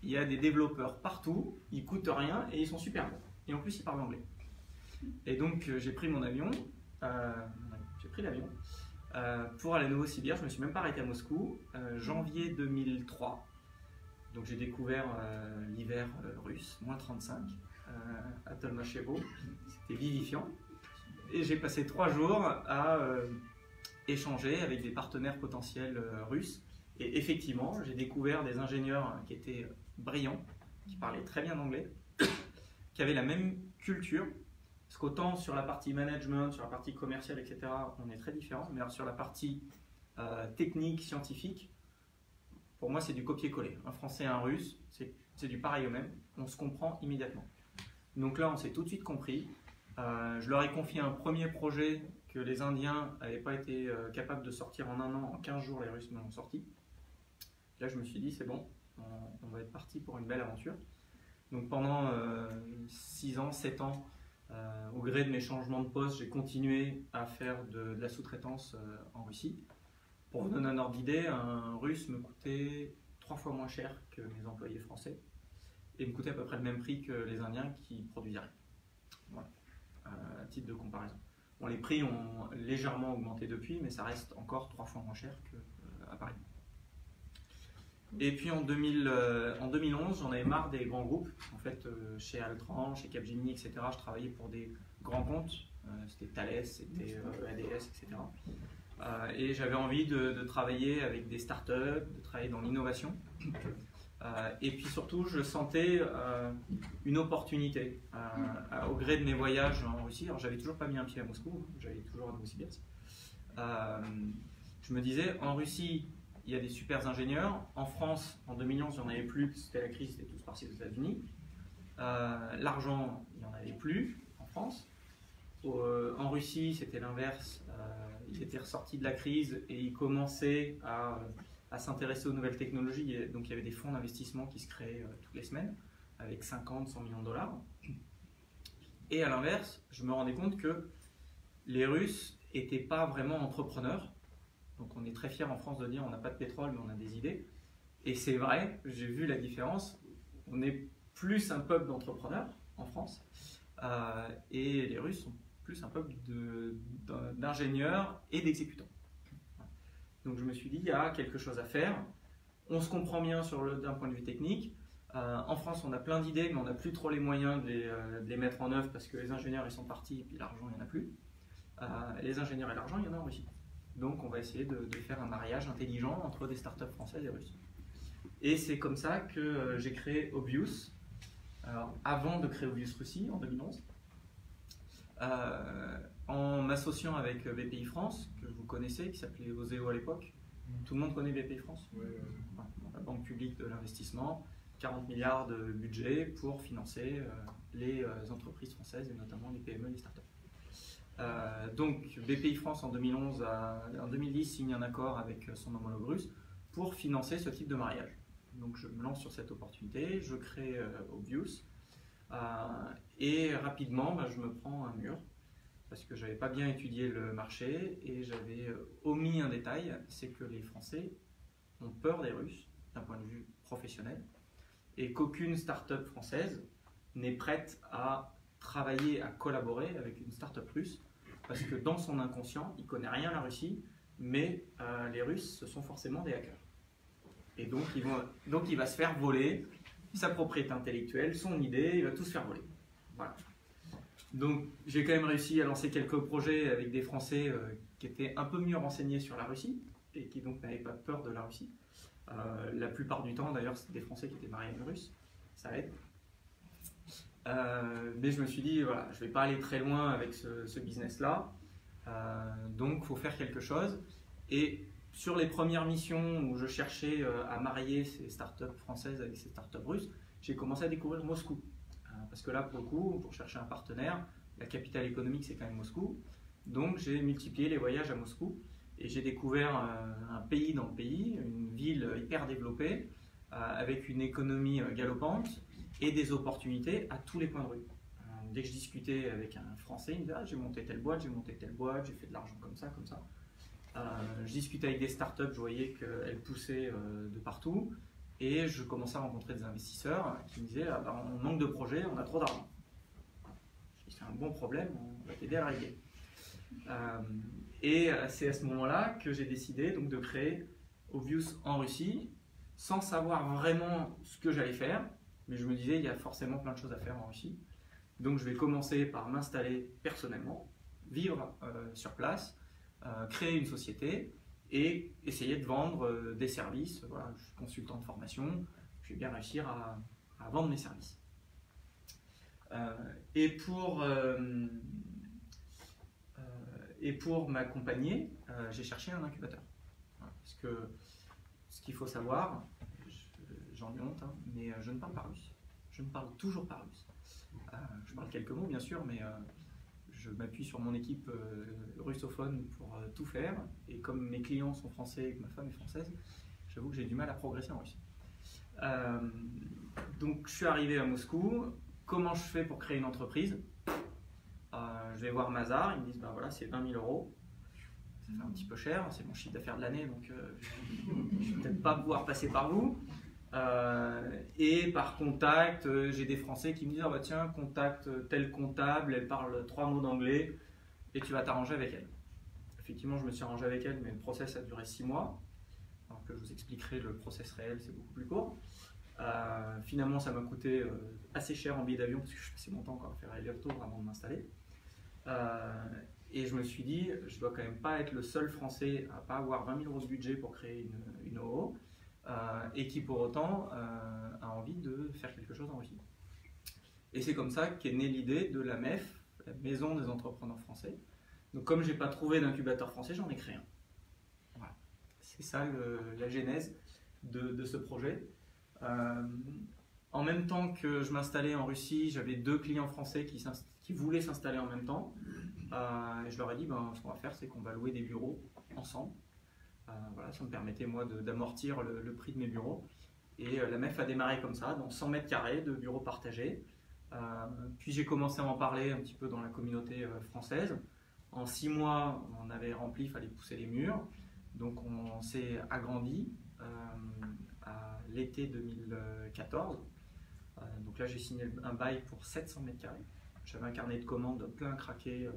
Il y a des développeurs partout, ils coûtent rien et ils sont super bons. Et en plus, ils parlent anglais. Et donc, j'ai pris mon avion. J'ai pris l'avion pour aller à Novosibirsk. Je ne me suis même pas arrêté à Moscou. Janvier 2003. Donc j'ai découvert l'hiver russe, moins 35, à Tolmachevo. C'était vivifiant. Et j'ai passé 3 jours à échanger avec des partenaires potentiels russes. Et effectivement, j'ai découvert des ingénieurs qui étaient brillants, qui parlaient très bien anglais, qui avaient la même culture. Parce qu'autant sur la partie management, sur la partie commerciale, etc., on est très différents, mais alors sur la partie technique, scientifique, pour moi c'est du copier-coller. Un français et un russe, c'est du pareil au même, on se comprend immédiatement. Donc là on s'est tout de suite compris. Je leur ai confié un premier projet que les Indiens n'avaient pas été capables de sortir en 1 an, en 15 jours les Russes me l'ont sorti. Là je me suis dit c'est bon, on va être parti pour une belle aventure. Donc pendant 6 ans, 7 ans, au gré de mes changements de poste, j'ai continué à faire de la sous-traitance en Russie. Pour vous donner un ordre d'idée, un russe me coûtait 3 fois moins cher que mes employés français et me coûtait à peu près le même prix que les Indiens qui produisaient rien. Voilà, à titre de comparaison. Bon, les prix ont légèrement augmenté depuis, mais ça reste encore 3 fois moins cher qu'à Paris. Et puis en 2011, j'en avais marre des grands groupes. En fait, chez Altran, chez Capgemini, etc., je travaillais pour des grands comptes. C'était Thales, c'était ADS, etc. Et j'avais envie de travailler avec des startups, de travailler dans l'innovation. Et puis surtout, je sentais une opportunité au gré de mes voyages en Russie. Alors, j'avais toujours pas mis un pied à Moscou, j'allais toujours à Novosibirsk. Je me disais, en Russie, il y a des super ingénieurs. En France, en 2011, il n'y en avait plus, c'était la crise, c'était tous partis aux États-Unis. L'argent, il n'y en avait plus en France. En Russie, c'était l'inverse. Ils étaient ressortis de la crise et ils commençaient à s'intéresser aux nouvelles technologies. Et donc, il y avait des fonds d'investissement qui se créaient toutes les semaines, avec 50, 100 millions de dollars. Et à l'inverse, je me rendais compte que les Russes n'étaient pas vraiment entrepreneurs. Donc on est très fiers en France de dire on n'a pas de pétrole mais on a des idées. Et c'est vrai, j'ai vu la différence. On est plus un peuple d'entrepreneurs en France et les Russes sont plus un peuple d'ingénieurs et d'exécutants. Donc je me suis dit il y a quelque chose à faire. On se comprend bien d'un point de vue technique. En France on a plein d'idées mais on n'a plus trop les moyens de les mettre en œuvre parce que les ingénieurs ils sont partis et puis l'argent il n'y en a plus. Les ingénieurs et l'argent il y en a en Russie. Donc on va essayer de faire un mariage intelligent entre des startups françaises et russes. Et c'est comme ça que j'ai créé Obvious, avant de créer Obvious Russie en 2011, en m'associant avec BPI France, que vous connaissez, qui s'appelait Oseo à l'époque. Tout le monde connaît BPI France ? Oui. La banque publique de l'investissement, 40 milliards de budget pour financer les entreprises françaises et notamment les PME et les startups. Donc BPI France en 2010 signe un accord avec son homologue russe pour financer ce type de mariage. Donc je me lance sur cette opportunité, je crée Obvious et rapidement je me prends un mur parce que je n'avais pas bien étudié le marché et j'avais omis un détail, c'est que les Français ont peur des Russes d'un point de vue professionnel et qu'aucune start-up française n'est prête à travailler, à collaborer avec une start-up russe parce que dans son inconscient, il ne connaît rien à la Russie, mais les Russes, ce sont forcément des hackers. Et donc il va se faire voler sa propriété intellectuelle, son idée, il va tout se faire voler. Voilà. Donc j'ai quand même réussi à lancer quelques projets avec des Français qui étaient un peu mieux renseignés sur la Russie et qui donc n'avaient pas peur de la Russie. La plupart du temps d'ailleurs c'était des Français qui étaient mariés à une Russe, ça aide. Mais je me suis dit voilà, je ne vais pas aller très loin avec ce business-là, donc il faut faire quelque chose. Et sur les premières missions où je cherchais à marier ces startups françaises avec ces startups russes, j'ai commencé à découvrir Moscou. Parce que là, pour le coup, pour chercher un partenaire, la capitale économique, c'est quand même Moscou. Donc, j'ai multiplié les voyages à Moscou et j'ai découvert un pays dans le pays, une ville hyper développée, avec une économie galopante et des opportunités à tous les coins de rue. Dès que je discutais avec un Français, il me disait « Ah, j'ai monté telle boîte, j'ai fait de l'argent comme ça, comme ça. » Je discutais avec des startups, je voyais qu'elles poussaient de partout. Et je commençais à rencontrer des investisseurs qui me disaient ah ben, on manque de projets, on a trop d'argent. C'est un bon problème, on va t'aider à le régler. Et c'est à ce moment-là que j'ai décidé donc, de créer Obvious en Russie, sans savoir vraiment ce que j'allais faire, mais je me disais il y a forcément plein de choses à faire en Russie. Donc je vais commencer par m'installer personnellement, vivre sur place, créer une société, et essayer de vendre des services. Voilà, je suis consultant de formation, je vais bien réussir à vendre mes services. Et pour m'accompagner, j'ai cherché un incubateur. Voilà, parce que ce qu'il faut savoir, j'en ai honte, hein, mais je ne parle pas russe. Je ne parle toujours pas russe. Je parle quelques mots bien sûr, mais je m'appuie sur mon équipe russophone pour tout faire. Et comme mes clients sont français et que ma femme est française, j'avoue que j'ai du mal à progresser en Russie. Donc je suis arrivé à Moscou. Comment je fais pour créer une entreprise? Je vais voir Mazar, ils me disent ben voilà, c'est 20 000 €. Ça fait un petit peu cher, c'est mon chiffre d'affaires de l'année, donc je ne vais peut-être pas pouvoir passer par vous. Et par contact, j'ai des Français qui me disent ah bah tiens, contacte telle comptable, elle parle 3 mots d'anglais et tu vas t'arranger avec elle. Effectivement, je me suis arrangé avec elle, mais le process a duré 6 mois. Alors que je vous expliquerai le process réel, c'est beaucoup plus court. Finalement, ça m'a coûté assez cher en billet d'avion parce que je passais mon temps encore à faire aller-retour avant de m'installer. Et je me suis dit, je dois quand même pas être le seul Français à pas avoir 20 000 € de budget pour créer une OO. Et qui pour autant a envie de faire quelque chose en Russie. Et c'est comme ça qu'est née l'idée de la MEF, la Maison des entrepreneurs français. Donc comme je n'ai pas trouvé d'incubateur français, j'en ai créé un. Voilà. C'est ça la genèse de ce projet. En même temps que je m'installais en Russie, j'avais 2 clients français qui voulaient s'installer en même temps. Et je leur ai dit, ben, ce qu'on va faire, c'est qu'on va louer des bureaux ensemble. Voilà, ça me permettait moi d'amortir le prix de mes bureaux. Et la MEF a démarré comme ça, dans 100 mètres carrés de bureaux partagés. Puis j'ai commencé à en parler un petit peu dans la communauté française. En 6 mois, on avait rempli, il fallait pousser les murs. Donc on s'est agrandi à l'été 2014. Donc là j'ai signé un bail pour 700 mètres carrés. J'avais un carnet de commandes plein craqué.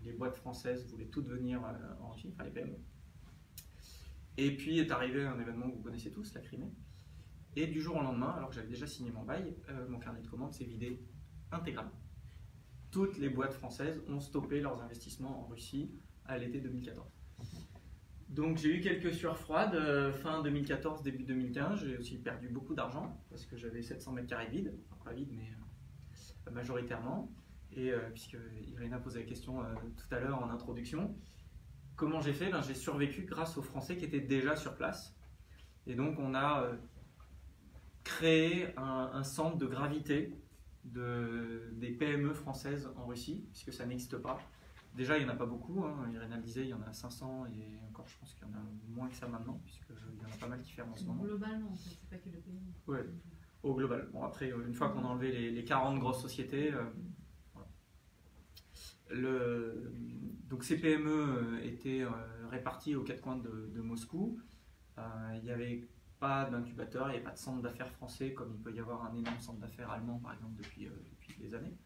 Les boîtes françaises voulaient toutes venir en Russie, enfin les PME. Et puis est arrivé un événement que vous connaissez tous, la Crimée. Et du jour au lendemain, alors que j'avais déjà signé mon bail, mon carnet de commandes s'est vidé intégralement. Toutes les boîtes françaises ont stoppé leurs investissements en Russie à l'été 2014. Donc j'ai eu quelques sueurs froides, fin 2014, début 2015. J'ai aussi perdu beaucoup d'argent parce que j'avais 700 mètres carrés vides, enfin pas vides, mais majoritairement. Et puisque Irina posait la question tout à l'heure en introduction, comment j'ai fait? J'ai survécu grâce aux Français qui étaient déjà sur place. Et donc on a créé un centre de gravité des PME françaises en Russie, puisque ça n'existe pas. Déjà, il n'y en a pas beaucoup. Irina le disait, il y en a 500 et encore, je pense qu'il y en a moins que ça maintenant, puisqu'il y en a pas mal qui ferment en ce moment. Globalement, en fait, c'est pas que le pays. Ouais, au global. Bon, après, une fois qu'on a enlevé les 40 grosses sociétés, voilà. Donc ces PME étaient réparties aux 4 coins de Moscou. Il n'y avait pas d'incubateur, il n'y avait pas de centre d'affaires français comme il peut y avoir un énorme centre d'affaires allemand par exemple depuis des années.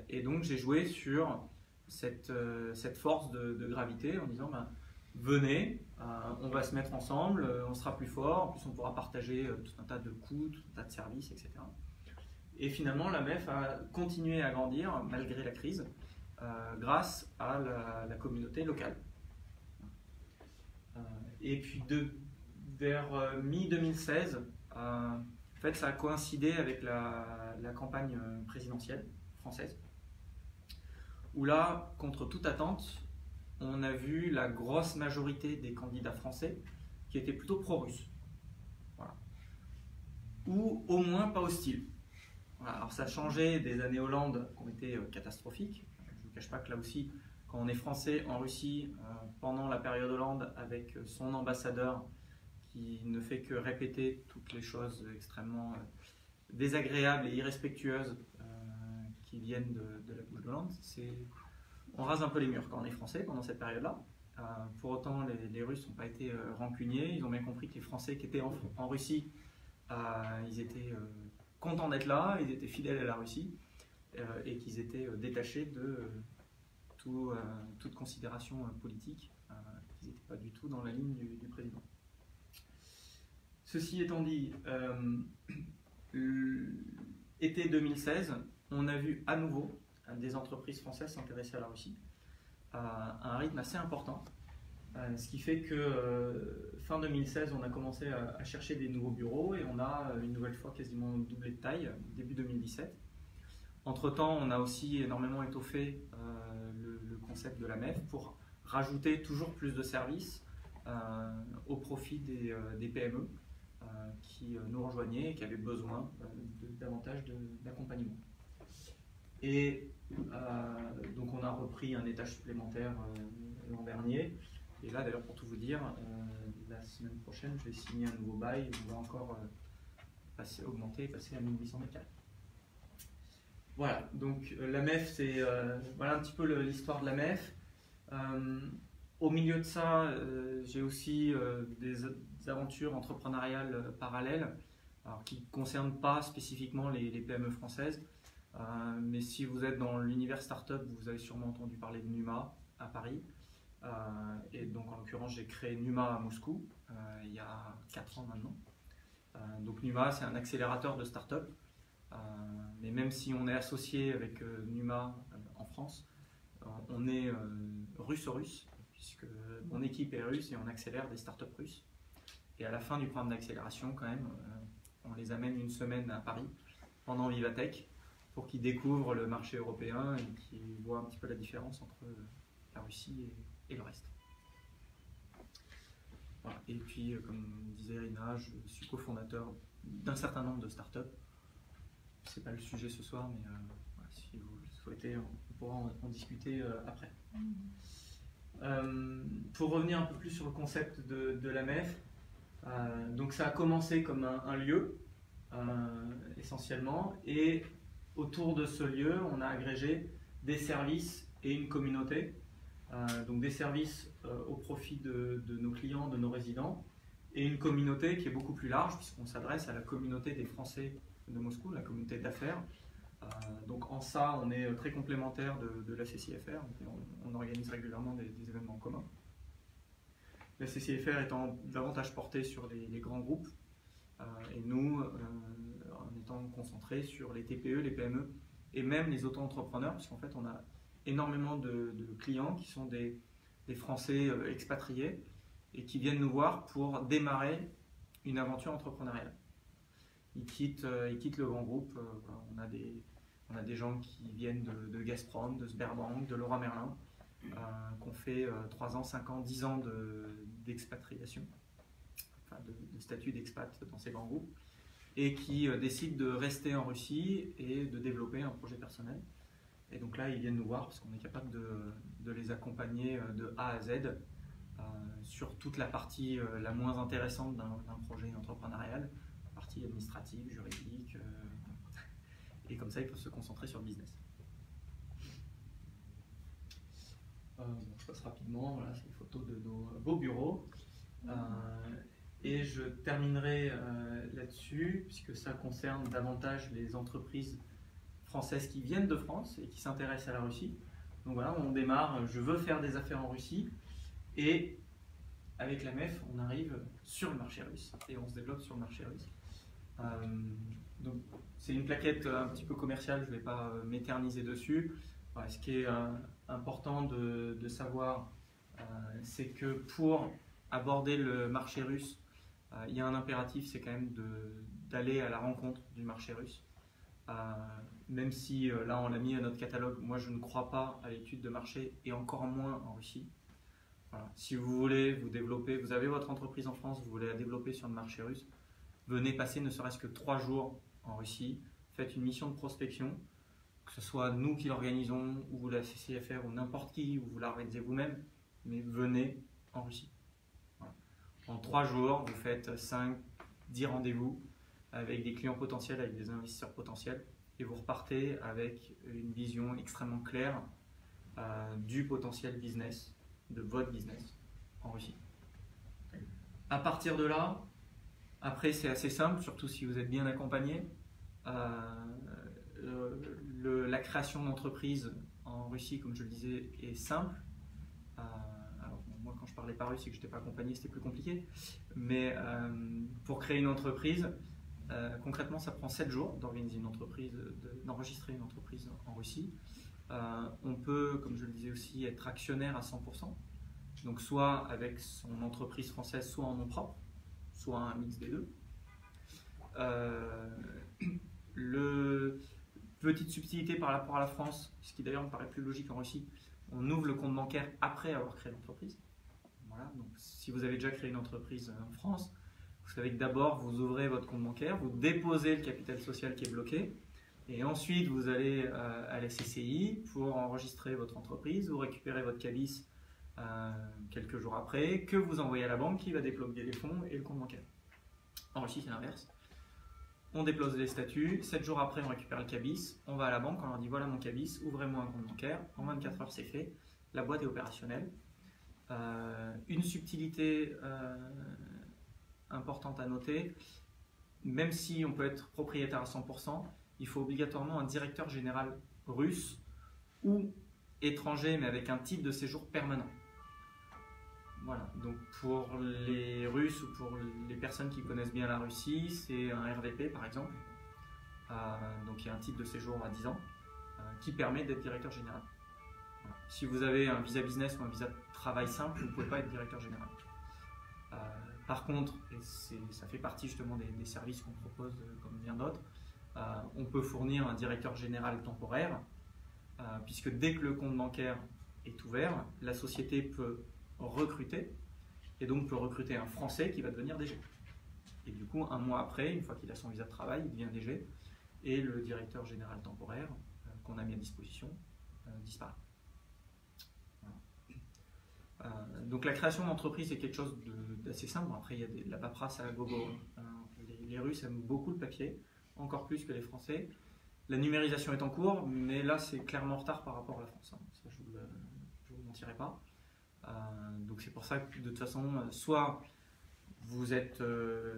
Et donc j'ai joué sur cette force de gravité en disant venez, on va se mettre ensemble, on sera plus fort, en plus on pourra partager tout un tas de coûts, tout un tas de services, etc. Et finalement, la MEF a continué à grandir malgré la crise, grâce à la communauté locale. Et puis vers mi-2016, en fait, ça a coïncidé avec la campagne présidentielle française, où là, contre toute attente, on a vu la grosse majorité des candidats français qui étaient plutôt pro-russes. Voilà. Ou au moins pas hostiles. Voilà. Alors ça a changé des années Hollande qui ont été catastrophiques. Je ne vous cache pas que là aussi, quand on est français en Russie, pendant la période Hollande, avec son ambassadeur qui ne fait que répéter toutes les choses extrêmement désagréables et irrespectueuses qui viennent de la bouche d'Hollande, on rase un peu les murs quand on est français pendant cette période-là. Pour autant, les Russes n'ont pas été rancuniers. Ils ont bien compris que les Français qui étaient en Russie, ils étaient contents d'être là, ils étaient fidèles à la Russie et qu'ils étaient détachés de toute considération politique. Ils n'étaient pas du tout dans la ligne du président. Ceci étant dit, été 2016, on a vu à nouveau des entreprises françaises s'intéresser à la Russie à un rythme assez important. Ce qui fait que fin 2016, on a commencé à chercher des nouveaux bureaux et on a une nouvelle fois quasiment doublé de taille, début 2017. Entre-temps, on a aussi énormément étoffé le concept de la MEF pour rajouter toujours plus de services au profit des PME qui nous rejoignaient et qui avaient besoin davantage d'accompagnement. Et donc on a repris un étage supplémentaire l'an dernier. Et là d'ailleurs pour tout vous dire, la semaine prochaine je vais signer un nouveau bail où on va encore augmenter et passer à 1800 mètres carrés. Voilà, donc la MEF c'est voilà un petit peu l'histoire de la MEF. Au milieu de ça, j'ai aussi des aventures entrepreneuriales parallèles, alors qui ne concernent pas spécifiquement les PME françaises. Mais si vous êtes dans l'univers startup, vous avez sûrement entendu parler de Numa à Paris. Et donc en l'occurrence, j'ai créé Numa à Moscou il y a 4 ans maintenant. Donc Numa, c'est un accélérateur de startup. Mais même si on est associé avec Numa en France, on est russe-russe, puisque mon équipe est russe et on accélère des startups russes. Et à la fin du programme d'accélération, quand même, on les amène une semaine à Paris pendant Vivatech, pour qu'ils découvrent le marché européen et qu'ils voient un petit peu la différence entre la Russie et le reste. Voilà. Et puis, comme disait Rina, je suis cofondateur d'un certain nombre de startups. Ce n'est pas le sujet ce soir, mais voilà, si vous le souhaitez, on pourra en discuter après. Pour revenir un peu plus sur le concept de la MEF, donc ça a commencé comme un lieu, essentiellement, et autour de ce lieu, on a agrégé des services et une communauté. Donc des services au profit de nos clients, de nos résidents, et une communauté qui est beaucoup plus large, puisqu'on s'adresse à la communauté des Français de Moscou, la communauté d'affaires. Donc en ça, on est très complémentaire de la CCFR, on organise régulièrement des événements communs. La CCFR étant davantage portée sur les grands groupes, et nous, en étant concentrés sur les TPE, les PME, et même les auto-entrepreneurs, puisqu'en fait on a énormément de clients qui sont des Français expatriés, et qui viennent nous voir pour démarrer une aventure entrepreneuriale. Ils quittent le grand groupe, on a des gens qui viennent de Gazprom, de Sberbank, de Leroy Merlin, qui ont fait 3 ans, 5 ans, 10 ans d'expatriation, enfin de statut d'expat dans ces grands groupes, et qui décident de rester en Russie et de développer un projet personnel. Et donc là, ils viennent nous voir parce qu'on est capable de les accompagner de A à Z sur toute la partie la moins intéressante d'un projet entrepreneurial, la partie administrative, juridique, et comme ça, ils peuvent se concentrer sur le business. Je passe rapidement, voilà, c'est une photo de nos beaux bureaux. Et je terminerai là-dessus, puisque ça concerne davantage les entreprises françaises qui viennent de France et qui s'intéressent à la Russie. Donc voilà, on démarre, je veux faire des affaires en Russie, et avec la MEF, on arrive sur le marché russe et on se développe sur le marché russe. Donc, c'est une plaquette un petit peu commerciale, je ne vais pas m'éterniser dessus. Voilà, ce qui est important de savoir, c'est que pour aborder le marché russe, il y a un impératif, c'est quand même d'aller à la rencontre du marché russe. Même si là on l'a mis à notre catalogue, moi je ne crois pas à l'étude de marché et encore moins en Russie. Voilà. Si vous voulez vous développer, vous avez votre entreprise en France, vous voulez la développer sur le marché russe, venez passer ne serait-ce que 3 jours en Russie, faites une mission de prospection, que ce soit nous qui l'organisons ou la CCFR ou n'importe qui, ou vous l'organisez vous-même, mais venez en Russie. Voilà. En 3 jours, vous faites 5, 10 rendez-vous avec des clients potentiels, avec des investisseurs potentiels, et vous repartez avec une vision extrêmement claire du potentiel business, de votre business en Russie. À partir de là, après c'est assez simple, surtout si vous êtes bien accompagné. La création d'entreprise en Russie, comme je le disais, est simple. Alors, moi, quand je parlais pas russe et que je n'étais pas accompagné, c'était plus compliqué. Mais pour créer une entreprise, concrètement, ça prend 7 jours d'organiser une entreprise, d'enregistrer une entreprise en Russie. On peut, comme je le disais aussi, être actionnaire à 100%. Donc soit avec son entreprise française, soit en nom propre, soit un mix des deux. Petite subtilité par rapport à la France, ce qui d'ailleurs me paraît plus logique en Russie, on ouvre le compte bancaire après avoir créé l'entreprise. Voilà, donc si vous avez déjà créé une entreprise en France, vous savez que d'abord vous ouvrez votre compte bancaire, vous déposez le capital social qui est bloqué, et ensuite vous allez à la CCI pour enregistrer votre entreprise, vous récupérez votre cabis quelques jours après, que vous envoyez à la banque qui va débloquer les fonds et le compte bancaire. En Russie c'est l'inverse. On dépose les statuts, 7 jours après on récupère le cabis, on va à la banque, on leur dit voilà mon cabis, ouvrez-moi un compte bancaire, en 24 heures c'est fait, la boîte est opérationnelle. Une subtilité importante à noter, même si on peut être propriétaire à 100%, il faut obligatoirement un directeur général russe ou étranger mais avec un titre de séjour permanent. Voilà, donc pour les Russes ou pour les personnes qui connaissent bien la Russie, c'est un RVP par exemple. Donc il y a un titre de séjour à 10 ans qui permet d'être directeur général. Voilà. Si vous avez un visa business ou un visa travail simple, vous ne pouvez pas être directeur général. Par contre, et ça fait partie justement des services qu'on propose comme bien d'autres, on peut fournir un directeur général temporaire, puisque dès que le compte bancaire est ouvert, la société peut recruter, et donc peut recruter un Français qui va devenir DG. Et du coup, un mois après, une fois qu'il a son visa de travail, il devient DG, et le directeur général temporaire qu'on a mis à disposition disparaît. Voilà. Donc la création d'entreprise est quelque chose d'assez simple. Après, il y a de la paperasse à gogo. Les Russes aiment beaucoup le papier, encore plus que les Français. La numérisation est en cours, mais là, c'est clairement en retard par rapport à la France. Ça, je ne vous mentirai pas. Donc c'est pour ça que de toute façon, soit vous êtes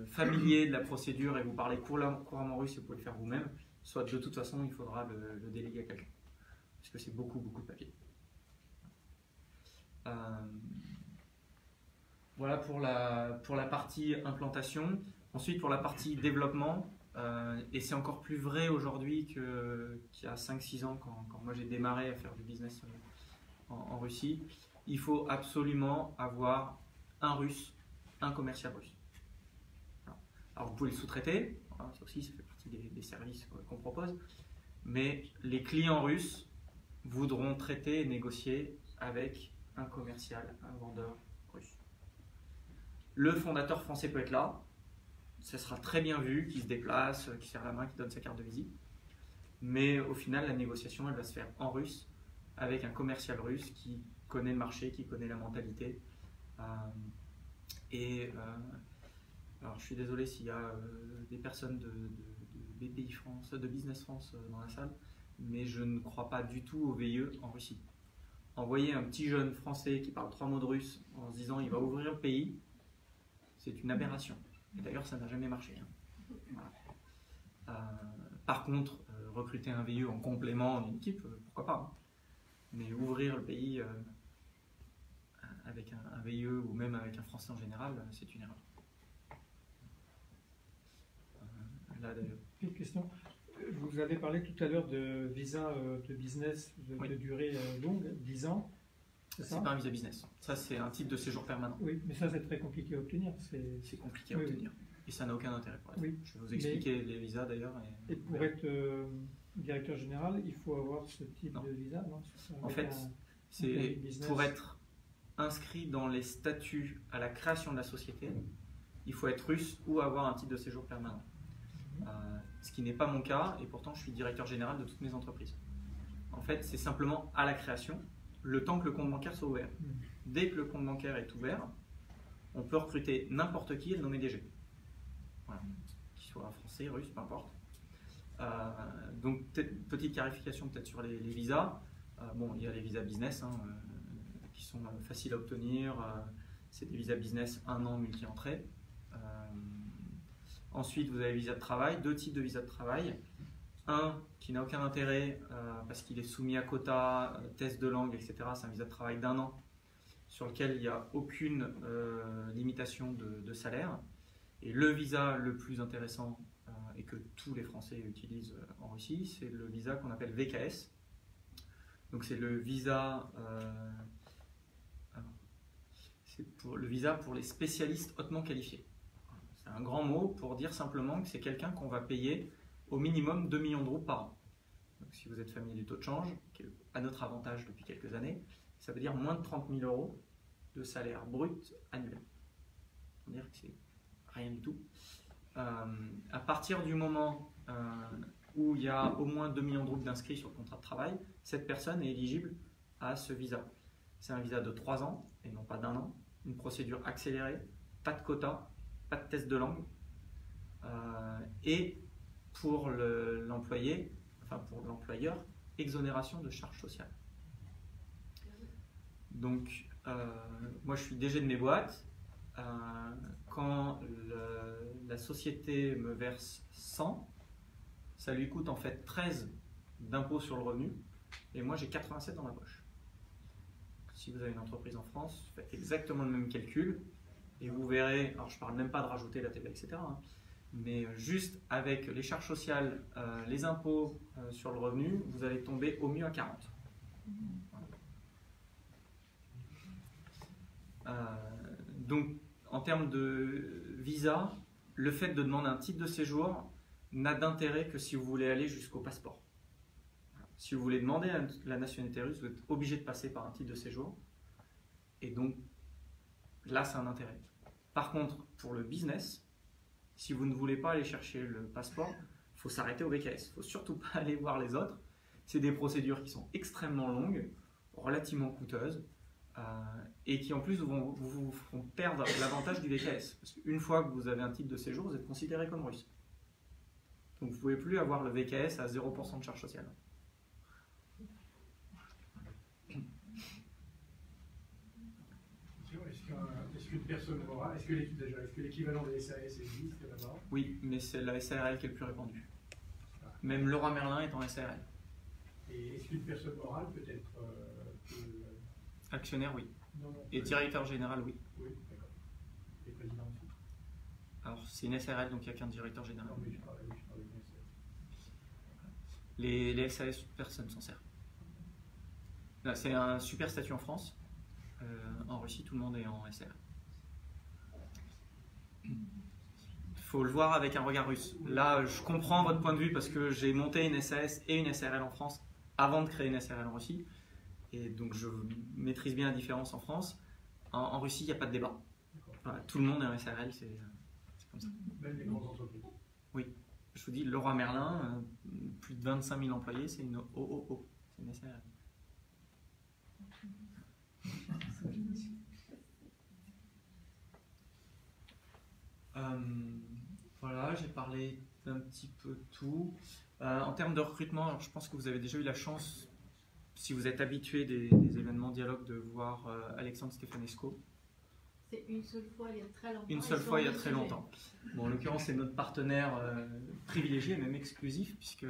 familier de la procédure et vous parlez couramment russe et vous pouvez le faire vous-même, soit de toute façon il faudra le déléguer à quelqu'un, parce que c'est beaucoup de papier. Voilà pour la partie implantation. Ensuite pour la partie développement, et c'est encore plus vrai aujourd'hui qu'il y a 5-6 ans quand moi j'ai démarré à faire du business en Russie. Il faut absolument avoir un russe, un commercial russe. Alors vous pouvez le sous-traiter, ça aussi ça fait partie des services qu'on propose, mais les clients russes voudront traiter et négocier avec un commercial, un vendeur russe. Le fondateur français peut être là, ça sera très bien vu, qui se déplace, qui serre la main, qui donne sa carte de visite, mais au final la négociation elle va se faire en russe avec un commercial russe qui connaît le marché, qui connaît la mentalité. Alors je suis désolé s'il y a des personnes de BPI France, de Business France dans la salle, mais je ne crois pas du tout au VIE en Russie. Envoyer un petit jeune français qui parle 3 mots de russe en se disant il va ouvrir le pays, c'est une aberration. Et d'ailleurs ça n'a jamais marché. Voilà. Par contre, recruter un VIE en complément d'une équipe, pourquoi pas. Mais ouvrir le pays avec un VIE ou même avec un Français en général, c'est une erreur. Là d'ailleurs. Une question. Vous avez parlé tout à l'heure de visa de business de durée longue, 10 ans. C'est pas un visa business. Ça, c'est un type de séjour permanent. Oui, mais ça, c'est très compliqué à obtenir. C'est compliqué à obtenir. Et ça n'a aucun intérêt pour être. Oui. Je vais vous expliquer les visas d'ailleurs. Et pour être directeur général, il faut avoir ce type de visa, non? En fait, c'est pour être inscrit dans les statuts à la création de la société, il faut être russe ou avoir un titre de séjour permanent. Ce qui n'est pas mon cas, et pourtant je suis directeur général de toutes mes entreprises. En fait, c'est simplement à la création, le temps que le compte bancaire soit ouvert. Dès que le compte bancaire est ouvert, on peut recruter n'importe qui et le nommer DG. Voilà. Qu'il soit français, russe, peu importe. Donc, petite clarification peut-être sur les visas. Bon, il y a les visas business qui sont faciles à obtenir. C'est des visas business 1 an multi-entrée. Ensuite, vous avez visa de travail, 2 types de visas de travail. Un qui n'a aucun intérêt parce qu'il est soumis à quota, test de langue, etc. C'est un visa de travail d'1 an sur lequel il n'y a aucune limitation de salaire. Et le visa le plus intéressant et que tous les Français utilisent en Russie, c'est le visa qu'on appelle VKS. Donc c'est le visa, le visa pour les spécialistes hautement qualifiés. C'est un grand mot pour dire simplement que c'est quelqu'un qu'on va payer au minimum 2 millions de roubles par an. Donc si vous êtes familier du taux de change, qui est à notre avantage depuis quelques années, ça veut dire moins de 30 000 euros de salaire brut annuel. On va dire que c'est rien du tout. À partir du moment où il y a au moins 2 millions de roubles d'inscrits sur le contrat de travail, cette personne est éligible à ce visa. C'est un visa de 3 ans et non pas d'1 an, une procédure accélérée, pas de quota, pas de test de langue, et pour l'employé, enfin pour l'employeur, exonération de charges sociales. Donc, moi je suis DG de mes boîtes. Quand la société me verse 100, ça lui coûte en fait 13 d'impôts sur le revenu, et moi j'ai 87 dans la poche. Si vous avez une entreprise en France, faites exactement le même calcul, et vous verrez, alors je ne parle même pas de rajouter la TVA, etc., mais juste avec les charges sociales, les impôts sur le revenu, vous allez tomber au mieux à 40. Donc, en termes de visa, le fait de demander un titre de séjour n'a d'intérêt que si vous voulez aller jusqu'au passeport. Si vous voulez demander la nationalité russe, vous êtes obligé de passer par un titre de séjour. Et donc, là, c'est un intérêt. Par contre, pour le business, si vous ne voulez pas aller chercher le passeport, il faut s'arrêter au VKS. Il ne faut surtout pas aller voir les autres. C'est des procédures qui sont extrêmement longues, relativement coûteuses, et qui en plus vous feront perdre l'avantage du VKS. Parce qu'une fois que vous avez un titre de séjour, vous êtes considéré comme russe. Donc vous ne pouvez plus avoir le VKS à 0% de charge sociale. Est-ce qu'une personne morale, est-ce que l'équivalent des SAS existe là-bas? Oui, mais c'est la SARL qui est le plus répandue. Même Leroy Merlin est en SARL. Et est-ce qu'une personne morale peut être actionnaire, oui. Non, et directeur général, oui. Oui, d'accord. Et président aussi. Alors c'est une SARL, donc il n'y a qu'un directeur général. Non, mais je parlais d'une SAS. Les SAS, personne s'en sert. C'est un super statut en France. En Russie, tout le monde est en SARL. Il faut le voir avec un regard russe. Là, je comprends votre point de vue parce que j'ai monté une SAS et une SARL en France avant de créer une SARL en Russie. Et donc, je maîtrise bien la différence en France. En Russie, il n'y a pas de débat. Voilà, tout le monde est en SARL, c'est comme ça. Même les grandes entreprises. Oui. Je vous dis, Leroy Merlin, plus de 25 000 employés, c'est une OOO. C'est une SARL. Voilà, j'ai parlé d'un petit peu tout. En termes de recrutement, alors je pense que vous avez déjà eu la chance, si vous êtes habitué des événements dialogue, de voir Alexandre Stefanescu. C'est une seule fois il y a très longtemps. Une seule fois il y a très longtemps. Bon, en l'occurrence, c'est notre partenaire privilégié, même exclusif, puisque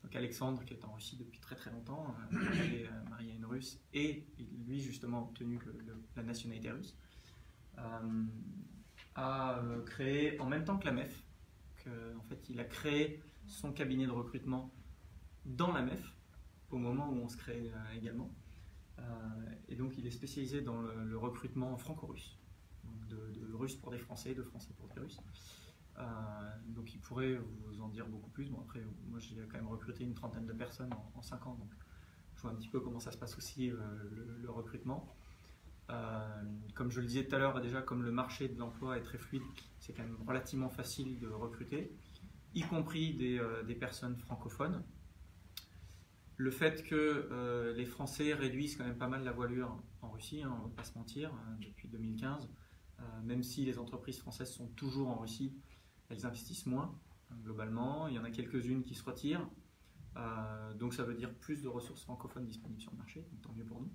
Donc Alexandre, qui est en Russie depuis très très longtemps, est marié à une Russe, et lui justement a obtenu la nationalité russe, a créé en même temps que la MEF, en fait il a créé son cabinet de recrutement dans la MEF, au moment où on se crée également. Et donc il est spécialisé dans le recrutement franco-russe, de Russes pour des Français, de Français pour des Russes. Donc il pourrait vous en dire beaucoup plus. Bon, après, moi j'ai quand même recruté une trentaine de personnes en 5 ans, donc je vois un petit peu comment ça se passe aussi le recrutement. Comme je le disais tout à l'heure, déjà comme le marché de l'emploi est très fluide, c'est quand même relativement facile de recruter, y compris des personnes francophones. Le fait que les Français réduisent quand même pas mal la voilure en Russie, hein, on ne va pas se mentir, depuis 2015, même si les entreprises françaises sont toujours en Russie, elles investissent moins, globalement. Il y en a quelques-unes qui se retirent, donc ça veut dire plus de ressources francophones disponibles sur le marché, donc tant mieux pour nous.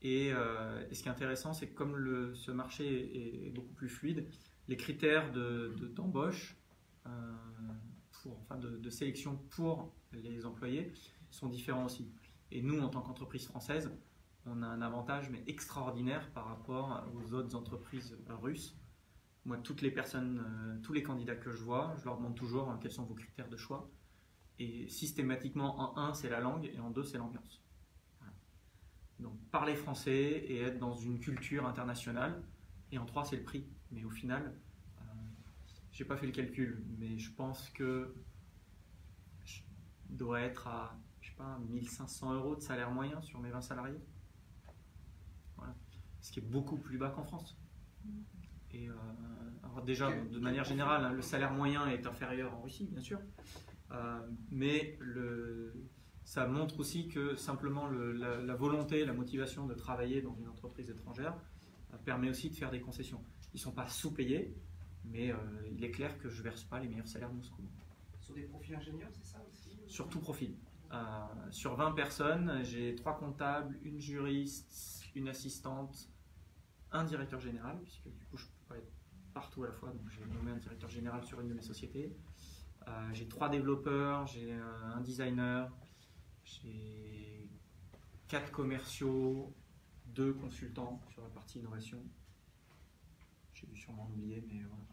Et ce qui est intéressant, c'est que comme ce marché est beaucoup plus fluide, les critères d'embauche, de sélection pour les employés sont différents aussi. Et nous, en tant qu'entreprise française, on a un avantage mais extraordinaire par rapport aux autres entreprises russes. Moi, toutes les personnes, tous les candidats que je vois, je leur demande toujours quels sont vos critères de choix. Et systématiquement, en 1, c'est la langue, et en 2, c'est l'ambiance. Voilà. Donc, parler français et être dans une culture internationale. Et en 3, c'est le prix. Mais au final, je n'ai pas fait le calcul, mais je pense que je dois être à, je sais pas, 1500 € de salaire moyen sur mes 20 salariés. Voilà. Ce qui est beaucoup plus bas qu'en France. Et alors déjà, de manière générale, hein, le salaire moyen est inférieur en Russie, bien sûr. Mais ça montre aussi que simplement la volonté, la motivation de travailler dans une entreprise étrangère permet aussi de faire des concessions. Ils ne sont pas sous-payés, mais il est clair que je ne verse pas les meilleurs salaires de Moscou. Sur des profils ingénieurs, c'est ça aussi? Sur tout profil. Sur 20 personnes, j'ai 3 comptables, une juriste, une assistante, un directeur général, puisque du coup je ne peux pas être partout à la fois, donc j'ai nommé un directeur général sur une de mes sociétés. J'ai 3 développeurs, j'ai un designer, j'ai 4 commerciaux, 2 consultants sur la partie innovation. J'ai dû sûrement en oublier, mais voilà.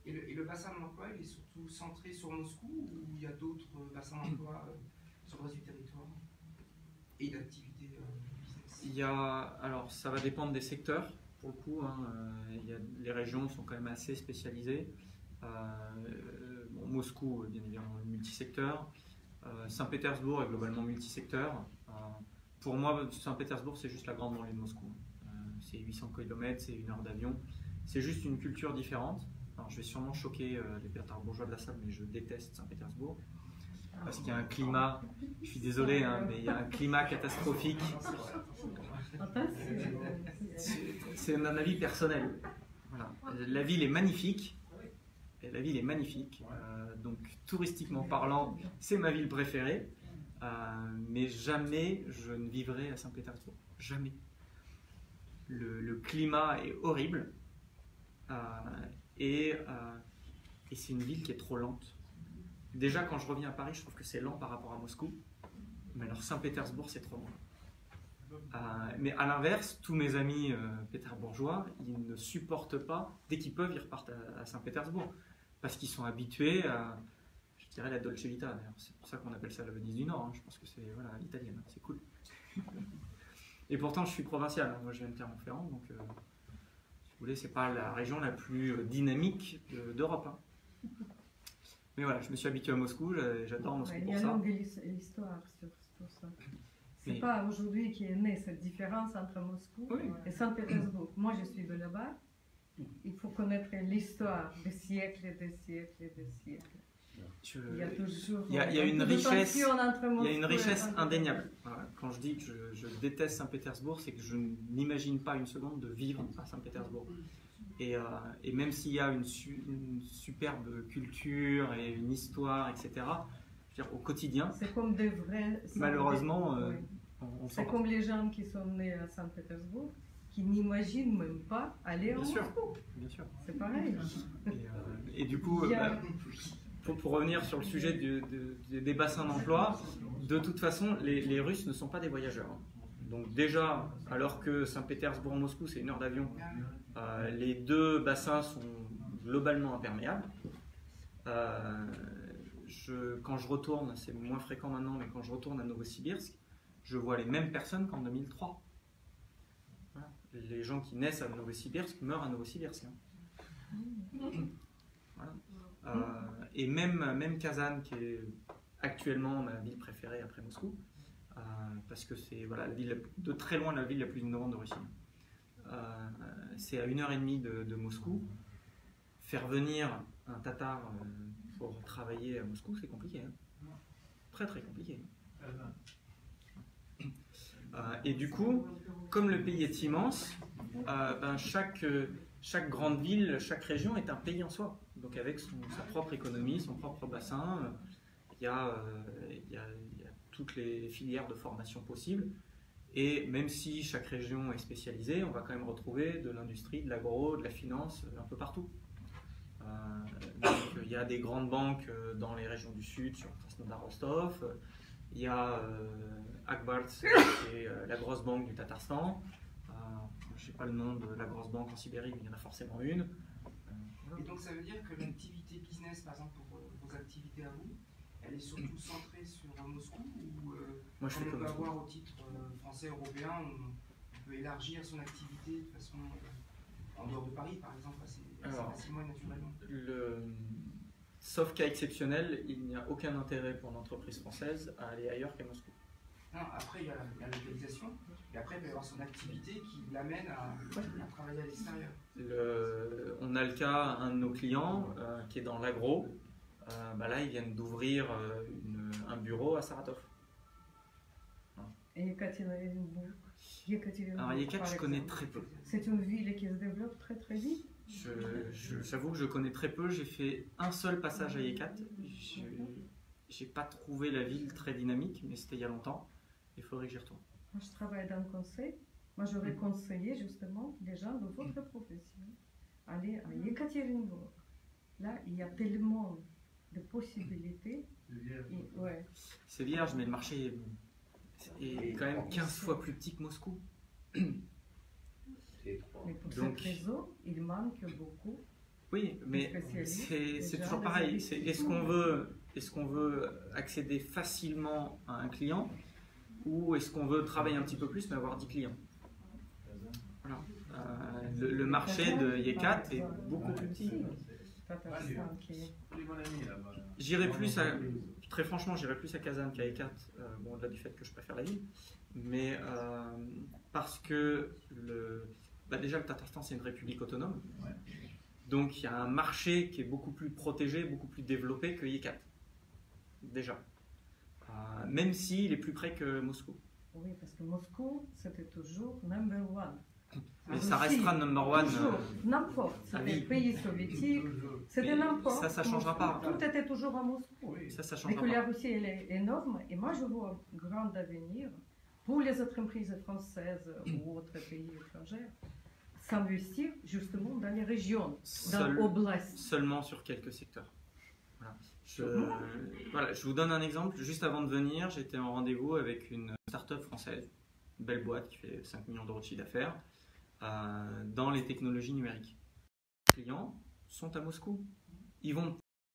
Et le bassin d'emploi, il est surtout centré sur Moscou ou il y a d'autres bassins d'emploi sur le reste du territoire et d'activités business? Alors ça va dépendre des secteurs, pour le coup. Hein, les régions sont quand même assez spécialisées. Moscou, bien évidemment, multisecteur. Saint-Pétersbourg est globalement multisecteur. Pour moi, Saint-Pétersbourg, c'est juste la grande banlieue de Moscou. C'est 800 km, c'est 1 heure d'avion. C'est juste une culture différente. Alors, je vais sûrement choquer les pétarbourgeois de la salle, mais je déteste Saint-Pétersbourg. Parce qu'il y a un climat, je suis désolé, hein, mais il y a un climat catastrophique. C'est un avis personnel. Voilà. La ville est magnifique. Donc, touristiquement parlant, c'est ma ville préférée. Mais jamais je ne vivrai à Saint-Pétersbourg. Jamais. Le climat est horrible. Et c'est une ville qui est trop lente. Déjà, quand je reviens à Paris, je trouve que c'est lent par rapport à Moscou. Mais alors, Saint-Pétersbourg, c'est trop lent. Mais à l'inverse, tous mes amis pétersbourgeois, ils ne supportent pas, dès qu'ils peuvent, ils repartent à Saint-Pétersbourg. Parce qu'ils sont habitués à, je dirais, la Dolce Vita. D'ailleurs, c'est pour ça qu'on appelle ça la Venise du Nord. Hein. Je pense que c'est l'italienne. C'est cool. Et pourtant, je suis provincial. Hein. Moi, je viens de Clermont-Ferrand. Donc, si vous voulez, c'est pas la région la plus dynamique d'Europe. Hein. Mais voilà, je me suis habitué à Moscou. J'adore Moscou pour ça. Il y a une longue histoire sur ça. C'est pas aujourd'hui qu'est née cette différence entre Moscou et Saint-Pétersbourg. Moi, je suis de là-bas. Il faut connaître l'histoire des siècles et des siècles et des siècles. Il y a toujours il y a une richesse indéniable. Voilà. Quand je dis que je déteste Saint-Pétersbourg, c'est que je n'imagine pas une seconde de vivre à Saint-Pétersbourg. Et même s'il y a une superbe culture et une histoire, etc., je veux dire, au quotidien, c'est comme des vrais. Malheureusement, c'est comme les gens qui sont nés à Saint-Pétersbourg, qui n'imaginent même pas aller en Moscou. Bien sûr. C'est pareil. Et du coup, pour revenir sur le sujet des bassins d'emploi, de toute façon, les Russes ne sont pas des voyageurs. Donc déjà, alors que Saint-Pétersbourg-Moscou, c'est 1 heure d'avion, les deux bassins sont globalement imperméables. Quand je retourne, c'est moins fréquent maintenant, mais quand je retourne à Novosibirsk, je vois les mêmes personnes qu'en 2003. Voilà. Les gens qui naissent à Novosibirsk meurent à Novosibirsk. Voilà. Et même Kazan, qui est actuellement ma ville préférée après Moscou, parce que c'est voilà, de très loin la ville la plus innovante de Russie. C'est à 1h30 de Moscou. Faire venir un Tatar pour travailler à Moscou, c'est compliqué. Hein. Très très compliqué. Et du coup, comme le pays est immense, chaque grande ville, chaque région est un pays en soi. Donc avec sa propre économie, son propre bassin, il y a toutes les filières de formation possibles. Et même si chaque région est spécialisée, on va quand même retrouver de l'industrie, de l'agro, de la finance, un peu partout. Donc, il y a des grandes banques dans les régions du sud, sur Krasnodar-Rostov. Il y a Akbarts, qui est la grosse banque du Tatarstan. Je ne sais pas le nom de la grosse banque en Sibérie, mais il y en a forcément une. Et donc ça veut dire que l'activité business, par exemple pour vos activités à vous, elle est surtout centrée sur Moscou ou Moi, je fais on comme peut Moscou. avoir au titre français, européen, on peut élargir son activité de façon en dehors de Paris par exemple, assez facilement et naturellement. Sauf cas exceptionnel, il n'y a aucun intérêt pour l'entreprise française à aller ailleurs qu'à Moscou. Non, après il y a la localisation, et après il peut y avoir son activité qui l'amène à travailler à l'extérieur. On a le cas, un de nos clients qui est dans l'agro, là ils viennent d'ouvrir un bureau à Saratov. Et Yekaterinbourg. Alors Yekat, je connais très peu. C'est une ville qui se développe très très vite. J'avoue que je connais très peu, j'ai fait un seul passage à Yekat. J'ai pas trouvé la ville très dynamique, mais c'était il y a longtemps. Il faudrait que j'y retourne. Moi, je travaille dans le conseil. Moi, j'aurais conseillé justement les gens de votre profession aller à Yekaterinbourg. Là, il y a tellement de possibilités. Ouais. C'est vierge, mais le marché est quand même 15 fois plus petit que Moscou. Mais pour cette raison, il manque beaucoup. Oui, mais c'est toujours pareil. Est-ce qu'on veut accéder facilement à un client ou est-ce qu'on veut travailler un petit peu plus mais avoir 10 clients? Voilà. Le marché de Yekat est beaucoup plus petit. J'irai plus à, très franchement, j'irai plus à Kazan qu'à Yekat, au-delà du fait que je préfère la ville, mais parce que déjà le Tatarstan c'est une république autonome, donc il y a un marché qui est beaucoup plus protégé, beaucoup plus développé que Yekat, déjà, même s'il est plus près que Moscou. Oui, parce que Moscou c'était toujours number one. Mais ça restera number one. N'importe, c'était le pays soviétique, c'était n'importe. Ça changera pas. Tout était toujours à Moscou. Ça changera Mais que pas. la Russie elle est énorme, et moi je vois un grand avenir pour les entreprises françaises ou autres pays étrangers s'investir justement dans les régions, dans l'oblast. Seulement sur quelques secteurs. Voilà. Je vous donne un exemple. Juste avant de venir, j'étais en rendez-vous avec une start-up française, une belle boîte qui fait 5 millions d'euros de chiffre d'affaires, dans les technologies numériques. Les clients sont à Moscou. Ils vont